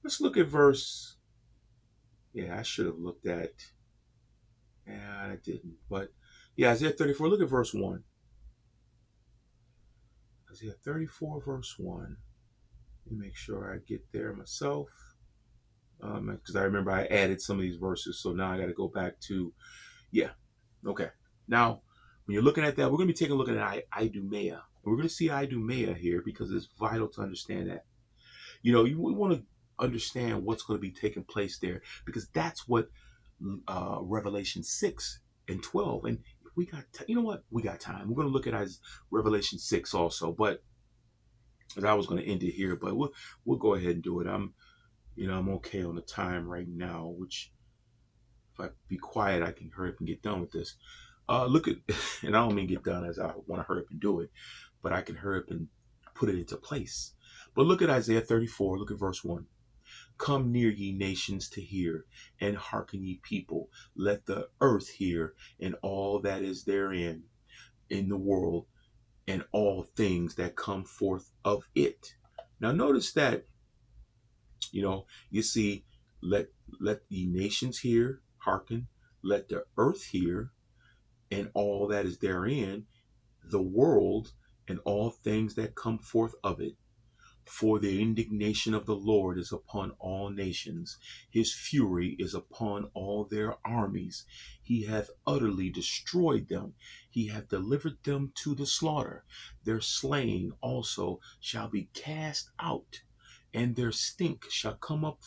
Let's look at verse. Yeah, I should have looked at. Yeah, I didn't. But yeah, Isaiah 34. Look at verse 1. Isaiah 34, verse 1. Let me make sure I get there myself. Because I remember I added some of these verses, so now I got to go back to. Yeah, okay. Now, when you're looking at that, we're going to be taking a look at Idumea. We're going to see Idumea here because it's vital to understand that. We want to understand what's going to be taking place there, because that's what Revelation 6 and 12. And you know what? We got time. We're going to look at Revelation 6 also, but as I was going to end it here, but we'll go ahead and do it. I'm okay on the time right now, which if I be quiet, I can hurry up and get done with this. Look at, and I don't mean get done as I want to hurry up and do it, but I can hurry up and put it into place. But look at Isaiah 34, look at verse 1. Come near, ye nations, to hear, and hearken, ye people. Let the earth hear, and all that is therein in the world, and all things that come forth of it. Now notice that, you see, let the nations hear, hearken, let the earth hear, and all that is therein, the world, and all things that come forth of it. For the indignation of the Lord is upon all nations, his fury is upon all their armies. He hath utterly destroyed them, he hath delivered them to the slaughter. Their slain also shall be cast out, and their stink shall come up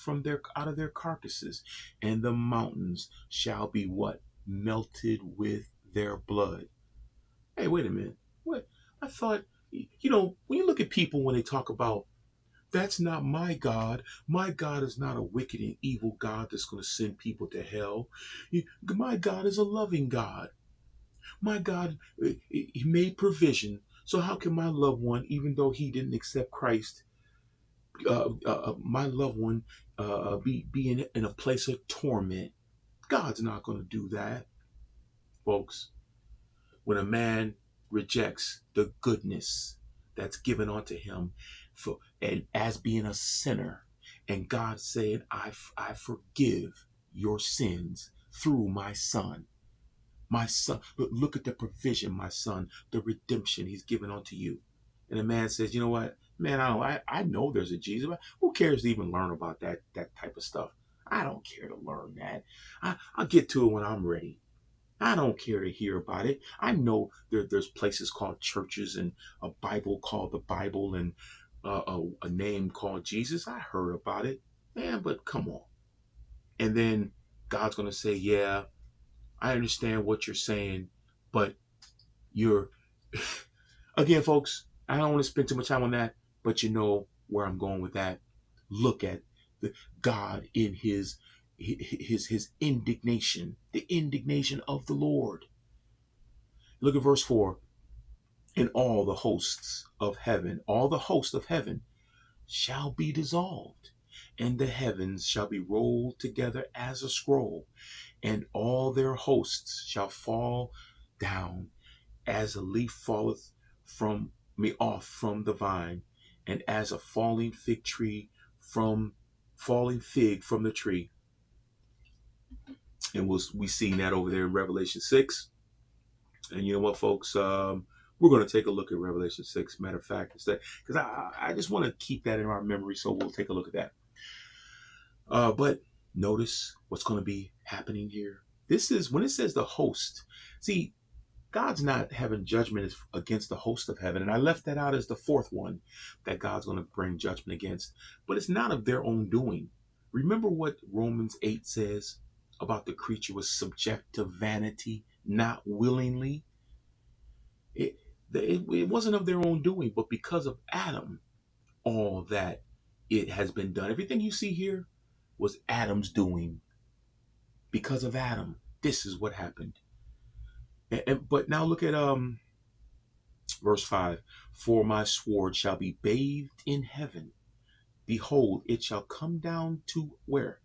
out of their carcasses, and the mountains shall be what? Melted with their blood. Hey, wait a minute. What? I thought, when you look at people when they talk about, that's not my God. My God is not a wicked and evil God that's going to send people to hell. My God is a loving God. My God, he made provision. So how can my loved one, even though he didn't accept Christ, my loved one be in a place of torment? God's not going to do that, folks. When a man rejects the goodness that's given unto him and as being a sinner, and God said, I forgive your sins through my son. My son, look at the provision, my son, the redemption he's given unto you. And the man says, you know what, man, I know there's a Jesus. Who cares to even learn about that type of stuff? I don't care to learn that. I'll get to it when I'm ready. I don't care to hear about it. I know there's places called churches and a Bible called the Bible and a name called Jesus. I heard about it. Man, but come on. And then God's going to say, yeah, I understand what you're saying, but you're, again, folks, I don't want to spend too much time on that, but you know where I'm going with that. Look at God in his indignation, the indignation of the Lord. Look at verse 4. And all the hosts of heaven shall be dissolved, and the heavens shall be rolled together as a scroll, and all their hosts shall fall down as a leaf falleth off from the vine, and as a falling fig from the tree. And we see that over there in Revelation 6. And you know what, folks? We're going to take a look at Revelation 6. Matter of fact, because I just want to keep that in our memory, so we'll take a look at that. But notice what's going to be happening here. This is when it says the host. See, God's not having judgment against the host of heaven. And I left that out as the fourth one that God's going to bring judgment against. But it's not of their own doing. Remember what Romans 8 says about the creature was subject to vanity, not willingly. It wasn't of their own doing, but because of Adam, all that it has been done. Everything you see here was Adam's doing. Because of Adam, this is what happened. But now look at verse 5. For my sword shall be bathed in heaven. Behold, it shall come down to where?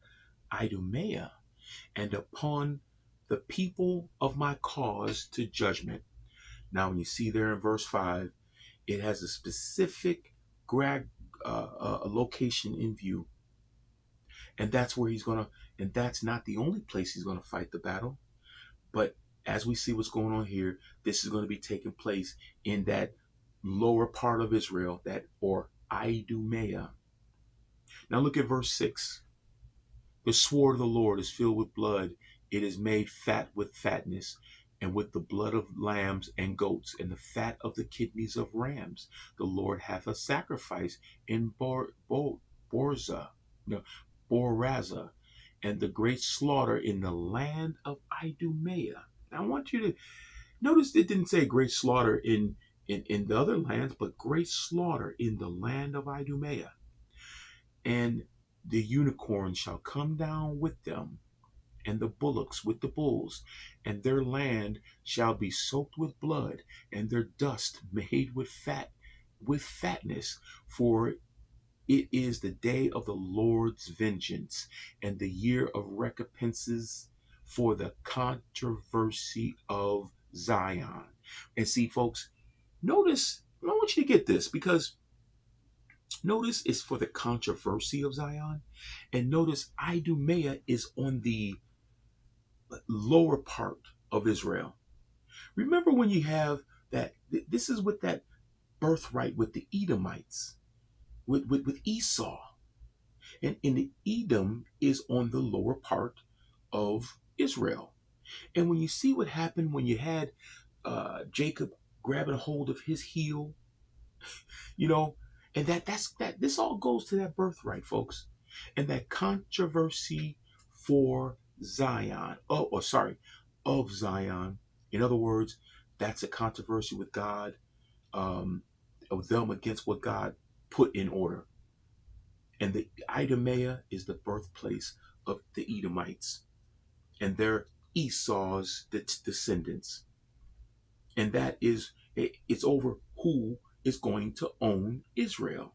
Idumea, and upon the people of my cause to judgment. Now, when you see there in verse 5, it has a specific location in view. And that's where and that's not the only place he's going to fight the battle. But as we see what's going on here, this is going to be taking place in that lower part of Israel, or Idumea. Now look at verse 6. The sword of the Lord is filled with blood. It is made fat with fatness, and with the blood of lambs and goats, and the fat of the kidneys of rams. The Lord hath a sacrifice in Borazah, and the great slaughter in the land of Idumea. Now I want you to Notice it didn't say great slaughter in the other lands, but great slaughter in the land of Idumea. And the unicorn shall come down with them, and the bullocks with the bulls, and their land shall be soaked with blood, and their dust made with fatness, for it is the day of the Lord's vengeance, and the year of recompenses for the controversy of Zion. And see, folks, notice, I want you to get this, because notice it's for the controversy of Zion, and notice Idumea is on the lower part of Israel. Remember when you have that, this is with that birthright with the Edomites, with Esau. And the Edom is on the lower part of Israel. And when you see what happened when you had Jacob grabbing a hold of his heel, you know, and that this all goes to that birthright, folks, and that controversy for Zion. Of Zion. In other words, that's a controversy with God, of them against what God put in order. And the Idumea is the birthplace of the Edomites, and they're Esau's descendants. And that is, it's over who is going to own Israel.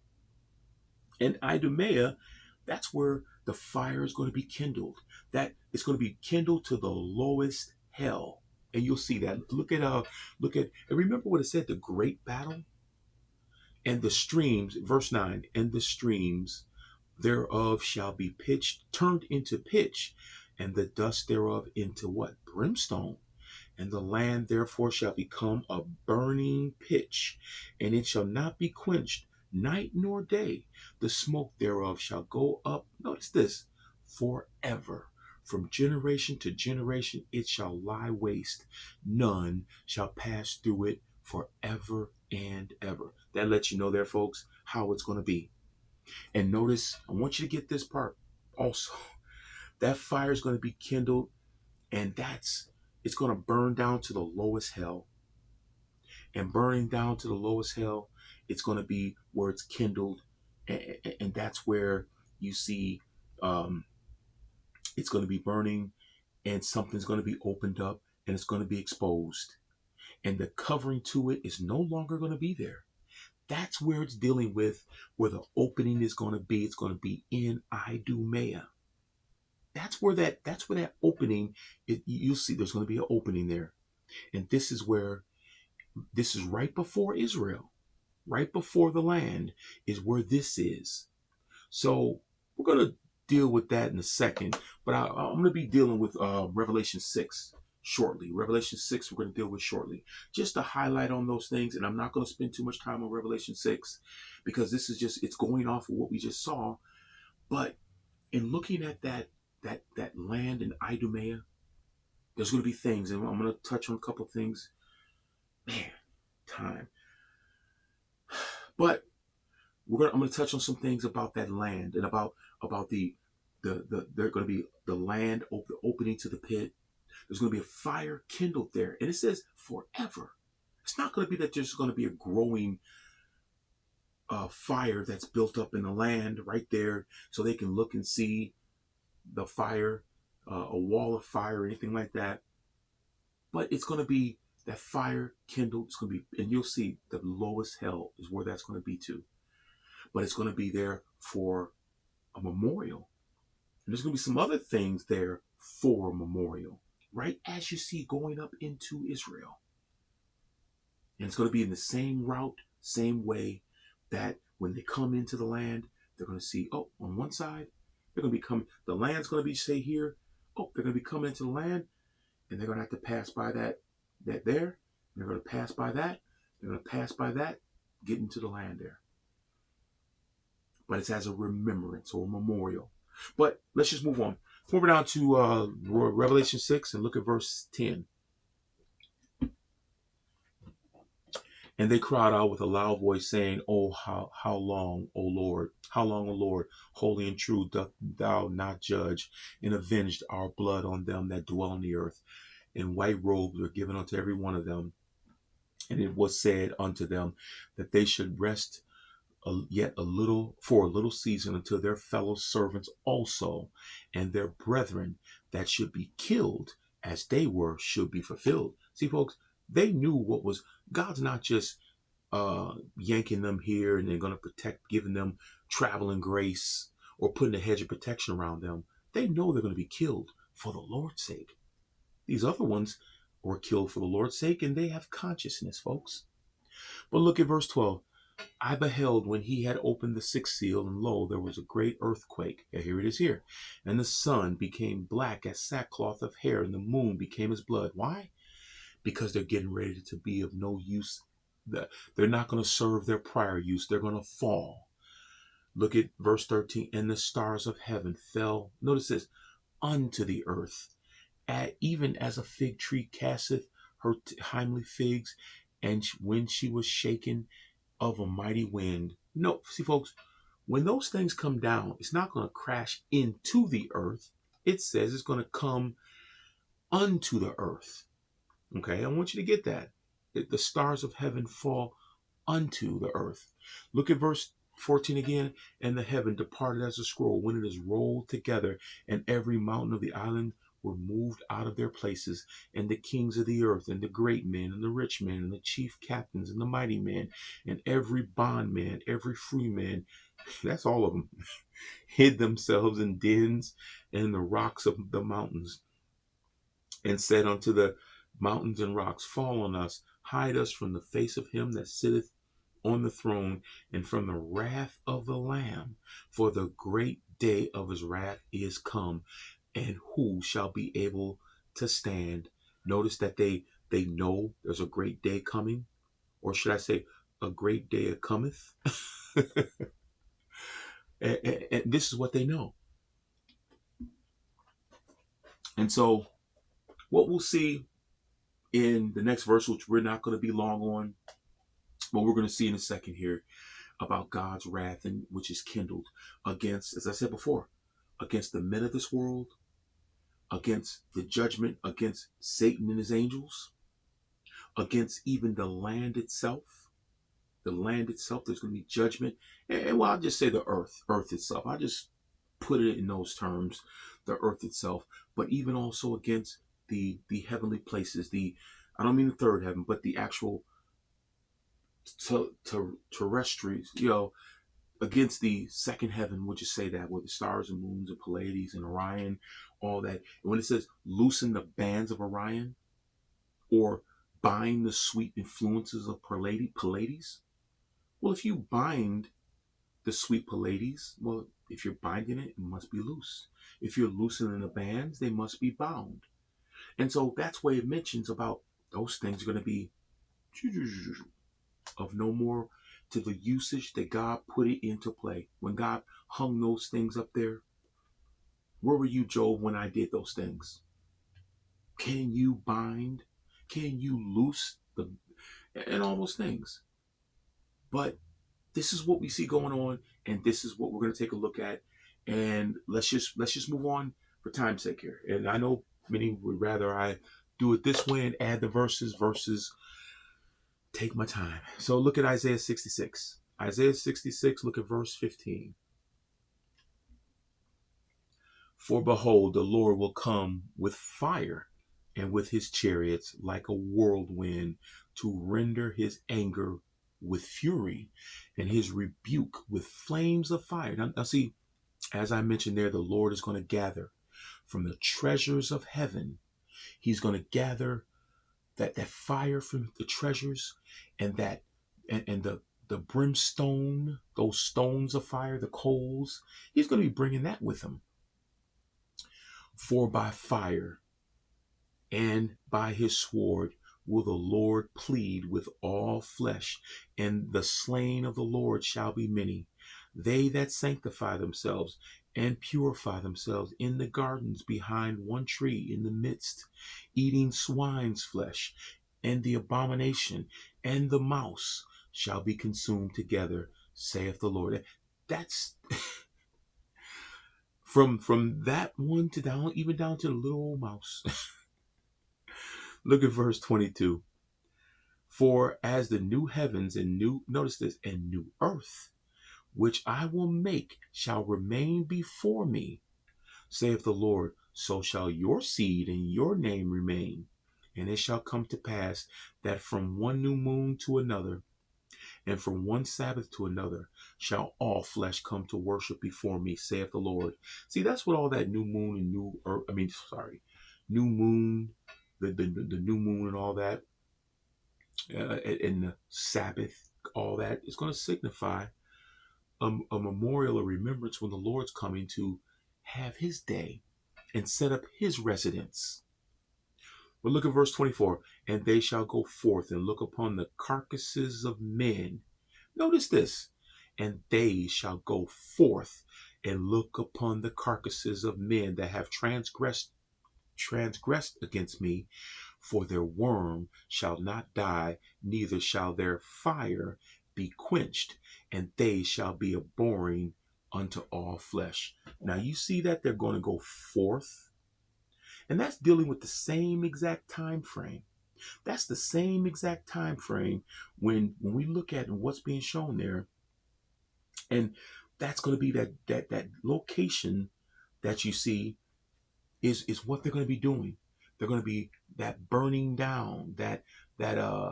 And Idumea, that's where the fire is going to be kindled. That it's going to be kindled to the lowest hell. And you'll see that. Look at, and remember what it said, the great battle? And the streams, verse 9, and the streams thereof shall be turned into pitch, and the dust thereof into what? Brimstone. And the land therefore shall become a burning pitch, and it shall not be quenched night nor day. The smoke thereof shall go up, notice this, forever. From generation to generation it shall lie waste. None shall pass through it forever and ever. That lets you know there, folks, how it's going to be. And notice, I want you to get this part also. That fire is going to be kindled, and it's going to burn down to the lowest hell. And burning down to the lowest hell, it's going to be where it's kindled. And that's where you see it's going to be burning, and something's going to be opened up, and it's going to be exposed. And the covering to it is no longer going to be there. That's where it's dealing with, where the opening is going to be. It's going to be in Idumea. That's where that opening, you'll see there's going to be an opening there. And this is right before Israel, right before the land is where this is. So we're going to deal with that in a second, but I'm going to be dealing with Revelation 6 shortly. Revelation 6 we're going to deal with shortly, just to highlight on those things. And I'm not going to spend too much time on Revelation 6 because this is just, it's going off of what we just saw. But in looking at that land in Idumea, there's going to be things, and I'm going to touch on a couple of things. Man, time. But I'm going to touch on some things about that land, and about the they're going to be the land, the opening to the pit. There's going to be a fire kindled there, and it says forever. It's not going to be that there's going to be a growing fire that's built up in the land right there, so they can look and see the fire, a wall of fire or anything like that. But it's going to be that fire kindled. It's going to be, and you'll see the lowest hell is where that's going to be to. But it's going to be there for a memorial. And there's going to be some other things there for a memorial, right as you see going up into Israel. And it's going to be in the same route, same way that when they come into the land, they're going to see, oh, on one side, they're going to be coming, the land's going to be, say here, oh, they're going to be coming into the land, and they're going to have to pass by that there. They're going to pass by that. They're going to pass by that, get into the land there. But it's as a remembrance or a memorial. But let's just move on. Move down to Revelation 6 and look at verse 10. And they cried out with a loud voice, saying, Oh, how long, O Lord, how long, O Lord, holy and true, doth thou not judge and avenge our blood on them that dwell on the earth? and white robes were given unto every one of them. And it was said unto them that they should rest yet a little, for a little season, until their fellow servants also and their brethren that should be killed as they were should be fulfilled. See, folks, they knew what was. God's not just yanking them here and they're going to protect, giving them traveling grace or putting a hedge of protection around them. They know they're going to be killed for the Lord's sake. These other ones were killed for the Lord's sake, and they have consciousness, folks. But look at verse 12. I beheld when he had opened the sixth seal, and lo, there was a great earthquake. And here it is here. And the sun became black as sackcloth of hair, and the moon became as blood. Why? Because they're getting ready to be of no use. They're not going to serve their prior use. They're going to fall. Look at verse 13. And the stars of heaven fell, notice this, unto the earth, even as a fig tree casteth her timely figs, and when she was shaken of a mighty wind. No, see, folks, when those things come down, it's not going to crash into the earth. It says it's going to come unto the earth. Okay, I want you to get that. The stars of heaven fall unto the earth. Look at verse 14 again. And the heaven departed as a scroll when it is rolled together, and every mountain of the island were moved out of their places, and the kings of the earth, and the great men, and the rich men, and the chief captains, and the mighty men, and every bondman, every free man, that's all of them, hid themselves in dens and in the rocks of the mountains, and said unto the mountains and rocks, fall on us, hide us from the face of him that sitteth on the throne, and from the wrath of the Lamb, for the great day of his wrath is come, and who shall be able to stand? Notice that they know there's a great day coming, or should I say, a great day cometh. and this is what they know. And so, what we'll see in the next verse, which we're not going to be long on, but we're going to see in a second here about God's wrath, and which is kindled against, as I said before, against the men of this world, against the judgment, against Satan and his angels, against even the land itself. The land itself, there's going to be judgment. And well, I'll just say the earth itself. I'll just put it in those terms, the earth itself, but even also against the heavenly places, I don't mean the third heaven, but the actual terrestrials, against the second heaven, would you say that, with the stars and moons and Pleiades and Orion, all that. And when it says loosen the bands of Orion, or bind the sweet influences of Pleiades, well, if you bind the sweet Pleiades, well, if you're binding it, it must be loose. If you're loosening the bands, they must be bound. And so that's why it mentions about those things are going to be of no more to the usage that God put it into play. When God hung those things up there, where were you, Job, when I did those things? Can you bind? Can you loose and all those things? But this is what we see going on, and this is what we're going to take a look at. And let's just move on for time's sake here. And I know many would rather I do it this way and add the verses versus take my time. So look at Isaiah 66. Isaiah 66, look at verse 15. For behold, the Lord will come with fire, and with his chariots like a whirlwind, to render his anger with fury, and his rebuke with flames of fire. Now see, as I mentioned there, the Lord is going to gather from the treasures of heaven. He's going to gather that fire from the treasures, and that and the brimstone, those stones of fire, the coals. He's going to be bringing that with him. For by fire and by his sword will the Lord plead with all flesh, and the slain of the Lord shall be many. They that sanctify themselves and purify themselves in the gardens behind one tree in the midst, eating swine's flesh, and the abomination and the mouse shall be consumed together, saith the Lord. That's from that one to down, even down to the little old mouse. Look at verse 22. For as the new heavens and new, notice this, and new earth, which I will make, shall remain before me, saith the Lord, so shall your seed and your name remain. And it shall come to pass that from one new moon to another, and from one Sabbath to another, shall all flesh come to worship before me, saith the Lord. See, that's what all that new moon and new moon, the new moon and all that, and the Sabbath, all that is going to signify a memorial, a remembrance when the Lord's coming to have his day and set up his residence. But look at verse 24. And they shall go forth and look upon the carcasses of men. Notice this. And they shall go forth and look upon the carcasses of men that have transgressed against me, for their worm shall not die, neither shall their fire be quenched, and they shall be abhorring unto all flesh. Now you see that they're going to go forth, and that's dealing with the same exact time frame. That's the same exact time frame when we look at what's being shown there, and that's going to be that location that you see is what they're going to be doing. They're going to be that burning down,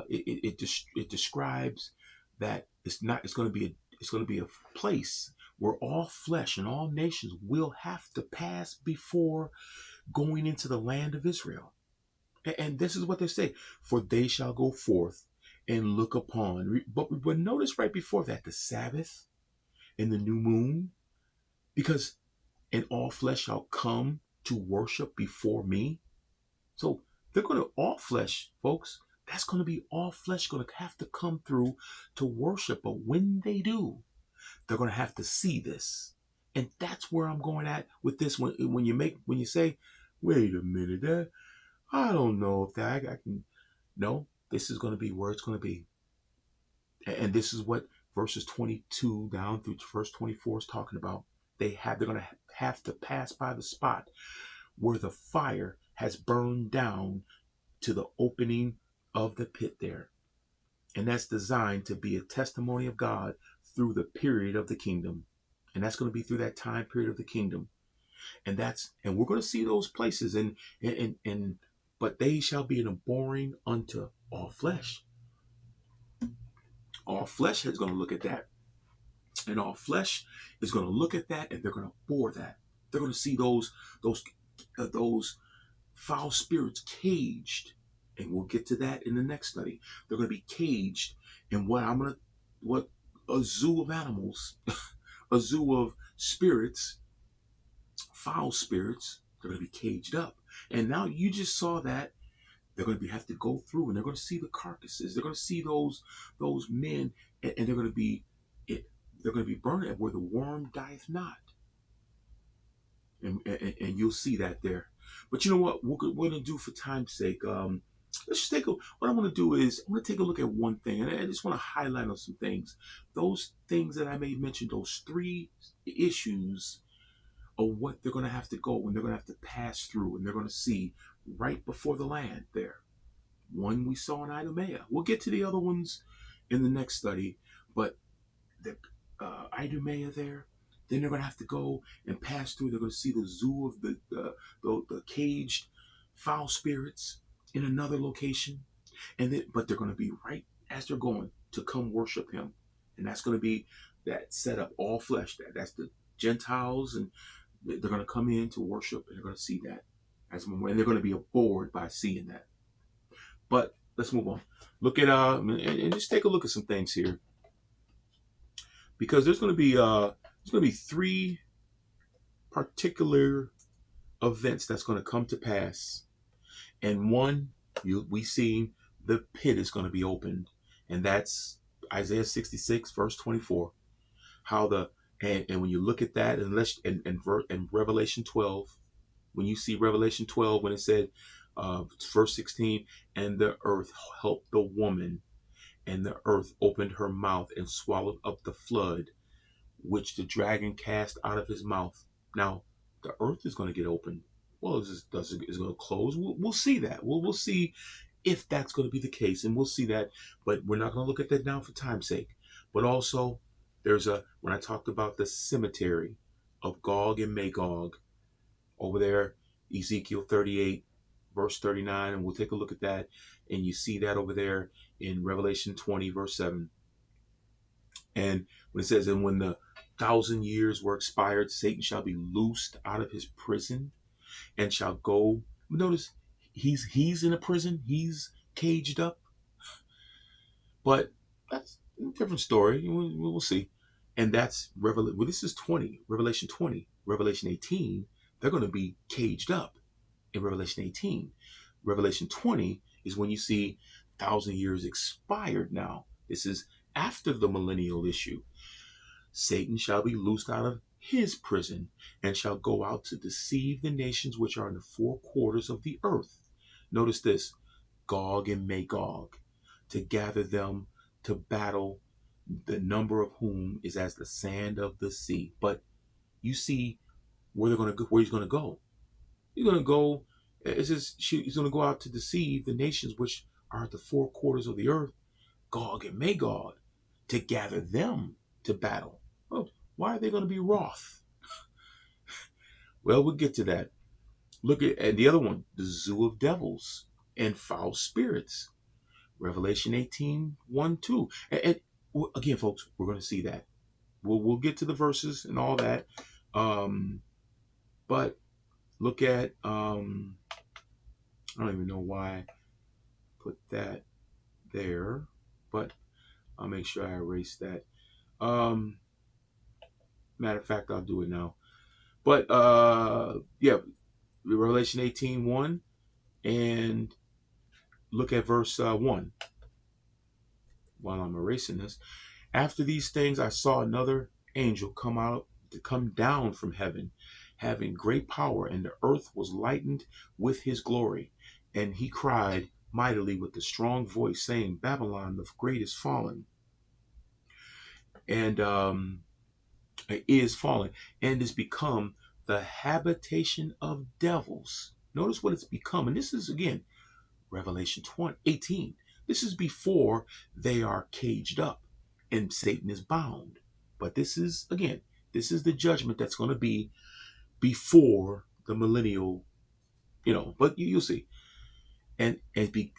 it describes that it's going to be a place where all flesh and all nations will have to pass before going into the land of Israel. And this is what they say, for they shall go forth and look upon. But notice right before that, the Sabbath and the new moon, because and all flesh shall come to worship before me. So they're going to, all flesh, folks, that's going to be all flesh going to have to come through to worship. But when they do, they're going to have to see this. And that's where I'm going at with this. When you say, wait a minute, I don't know if that I can. No, this is going to be where it's going to be. And this is what verses 22 down through verse 24 is talking about. They're going to have to pass by the spot where the fire has burned down to the opening of the pit there. And that's designed to be a testimony of God through the period of the kingdom. And that's going to be through that time period of the kingdom. And we're going to see those places but they shall be an abhorring unto all flesh. All flesh is going to look at that. And all flesh is going to look at that, and they're going to abhor that. They're going to see those foul spirits caged, and we'll get to that in the next study. They're going to be caged in what a zoo of animals, a zoo of spirits, foul spirits. They're going to be caged up. And now you just saw that they're going to have to go through, and they're going to see the carcasses. They're going to see those men, and they're going to be burned where the worm dieth not. And you'll see that there. But you know what we're going to do for time's sake? Let's just what I'm going to do is I'm going to take a look at one thing, and I just want to highlight on some things. Those things that I may mention, those three issues of what they're going to have to go, and they're going to have to pass through, and they're going to see right before the land there. One we saw in Idumea. We'll get to the other ones in the next study, but the Idumea there, then they're going to have to go and pass through. They're going to see the zoo of the caged foul spirits in another location, but they're going to be right as they're going to come worship him, and that's going to be that set up all flesh. That's the Gentiles, and they're going to come in to worship, and they're going to see that and they're going to be abhorred by seeing that. But let's move on. Look at and just take a look at some things here, because there's going to be three particular events that's going to come to pass. And one, we see the pit is going to be opened, and that's Isaiah 66 verse 24. How and when you look at that, and Revelation 12, when you see Revelation 12, when it said verse 16, and the earth helped the woman, and the earth opened her mouth and swallowed up the flood which the dragon cast out of his mouth. Now, the earth is going to get opened. Well, is it going to close? We'll see that. We'll see if that's going to be the case, and we'll see that. But we're not going to look at that now for time's sake. But also, when I talked about the cemetery of Gog and Magog over there, Ezekiel 38, verse 39, and we'll take a look at that. And you see that over there in Revelation 20, verse 7. And when it says, and when the 1,000 years were expired, Satan shall be loosed out of his prison and shall go. Notice he's in a prison, he's caged up, but that's a different story. We'll see. And that's Revelation. Well, this is 20, Revelation 20, Revelation 18. They're going to be caged up in Revelation 18. Revelation 20 is when you see 1,000 years expired now. This is after the millennial issue. Satan shall be loosed out of his prison and shall go out to deceive the nations which are in the four quarters of the earth. Notice this, Gog and Magog, to gather them to battle, the number of whom is as the sand of the sea. But you see where they're going to go, where he's going to go. He's going to go. He's going to go out to deceive the nations which are at the four quarters of the earth, Gog and Magog, to gather them to battle. Oh, why are they going to be wroth? Well, we'll get to that. Look at the other one, the zoo of devils and foul spirits. Revelation 18, 1, 2. And again, folks, we're going to see that. We'll get to the verses and all that. But look at, I don't even know why I put that there, but I'll make sure I erase that. Matter of fact, I'll do it now. But yeah, Revelation 18, 1, and look at verse 1 while I'm erasing this. After these things, I saw another angel come down from heaven, having great power, and the earth was lightened with his glory. And he cried mightily with a strong voice, saying, Babylon the great is fallen, and is fallen, and is become the habitation of devils. Notice what it's become. And this is, again, Revelation 18. This is before they are caged up and Satan is bound. But this is the judgment that's going to be before the millennial, but you'll see. And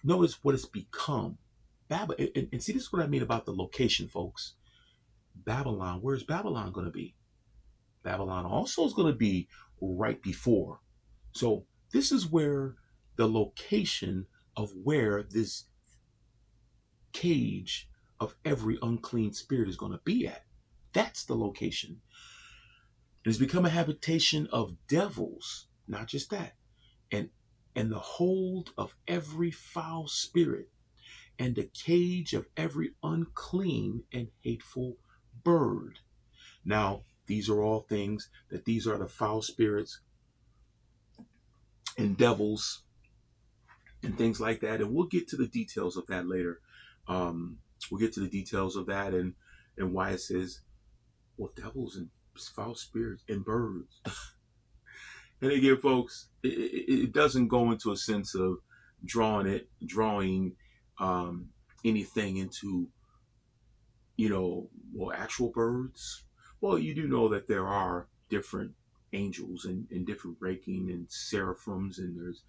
notice what it's become. Babylon, and see, this is what I mean about the location, folks. Babylon, where's Babylon going to be? Babylon also is going to be right before. So this is where the location of where this cage of every unclean spirit is going to be at. That's the location. It has become a habitation of devils, not just that, and the hold of every foul spirit, and the cage of every unclean and hateful bird. Now, these are all things these are the foul spirits and devils and things like that. And we'll get to the details of that later. We'll get to the details of that and why it says, well, devils and foul spirits and birds. And again, folks, it doesn't go into a sense of drawing anything into, actual birds. Well, you do know that there are different angels and different ranking and seraphims, and there's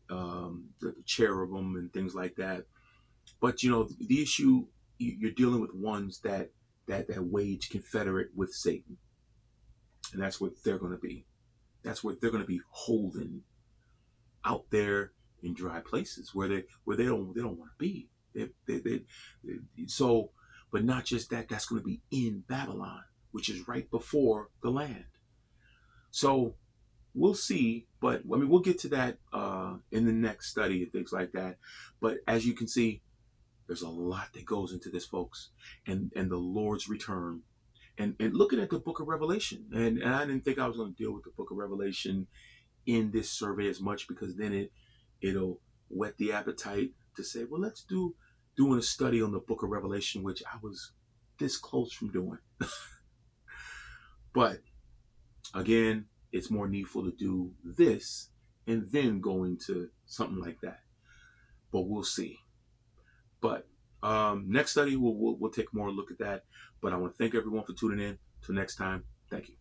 the cherubim and things like that. But the issue, you're dealing with ones that wage confederate with Satan, and that's what they're going to be. That's what they're going to be holding out there in dry places where they don't want to be. So, but not just that. That's going to be in Babylon, which is right before the land. So we'll see, but I mean, we'll get to that in the next study and things like that. But as you can see, there's a lot that goes into this, folks, and the Lord's return. And looking at the book of Revelation, and I didn't think I was going to deal with the book of Revelation in this survey as much, because then it'll whet the appetite to say, well, let's doing a study on the book of Revelation, which I was this close from doing. But again, it's more needful to do this and then go into something like that. But we'll see. But next study, we'll take more look at that. But I want to thank everyone for tuning in. Till next time, thank you.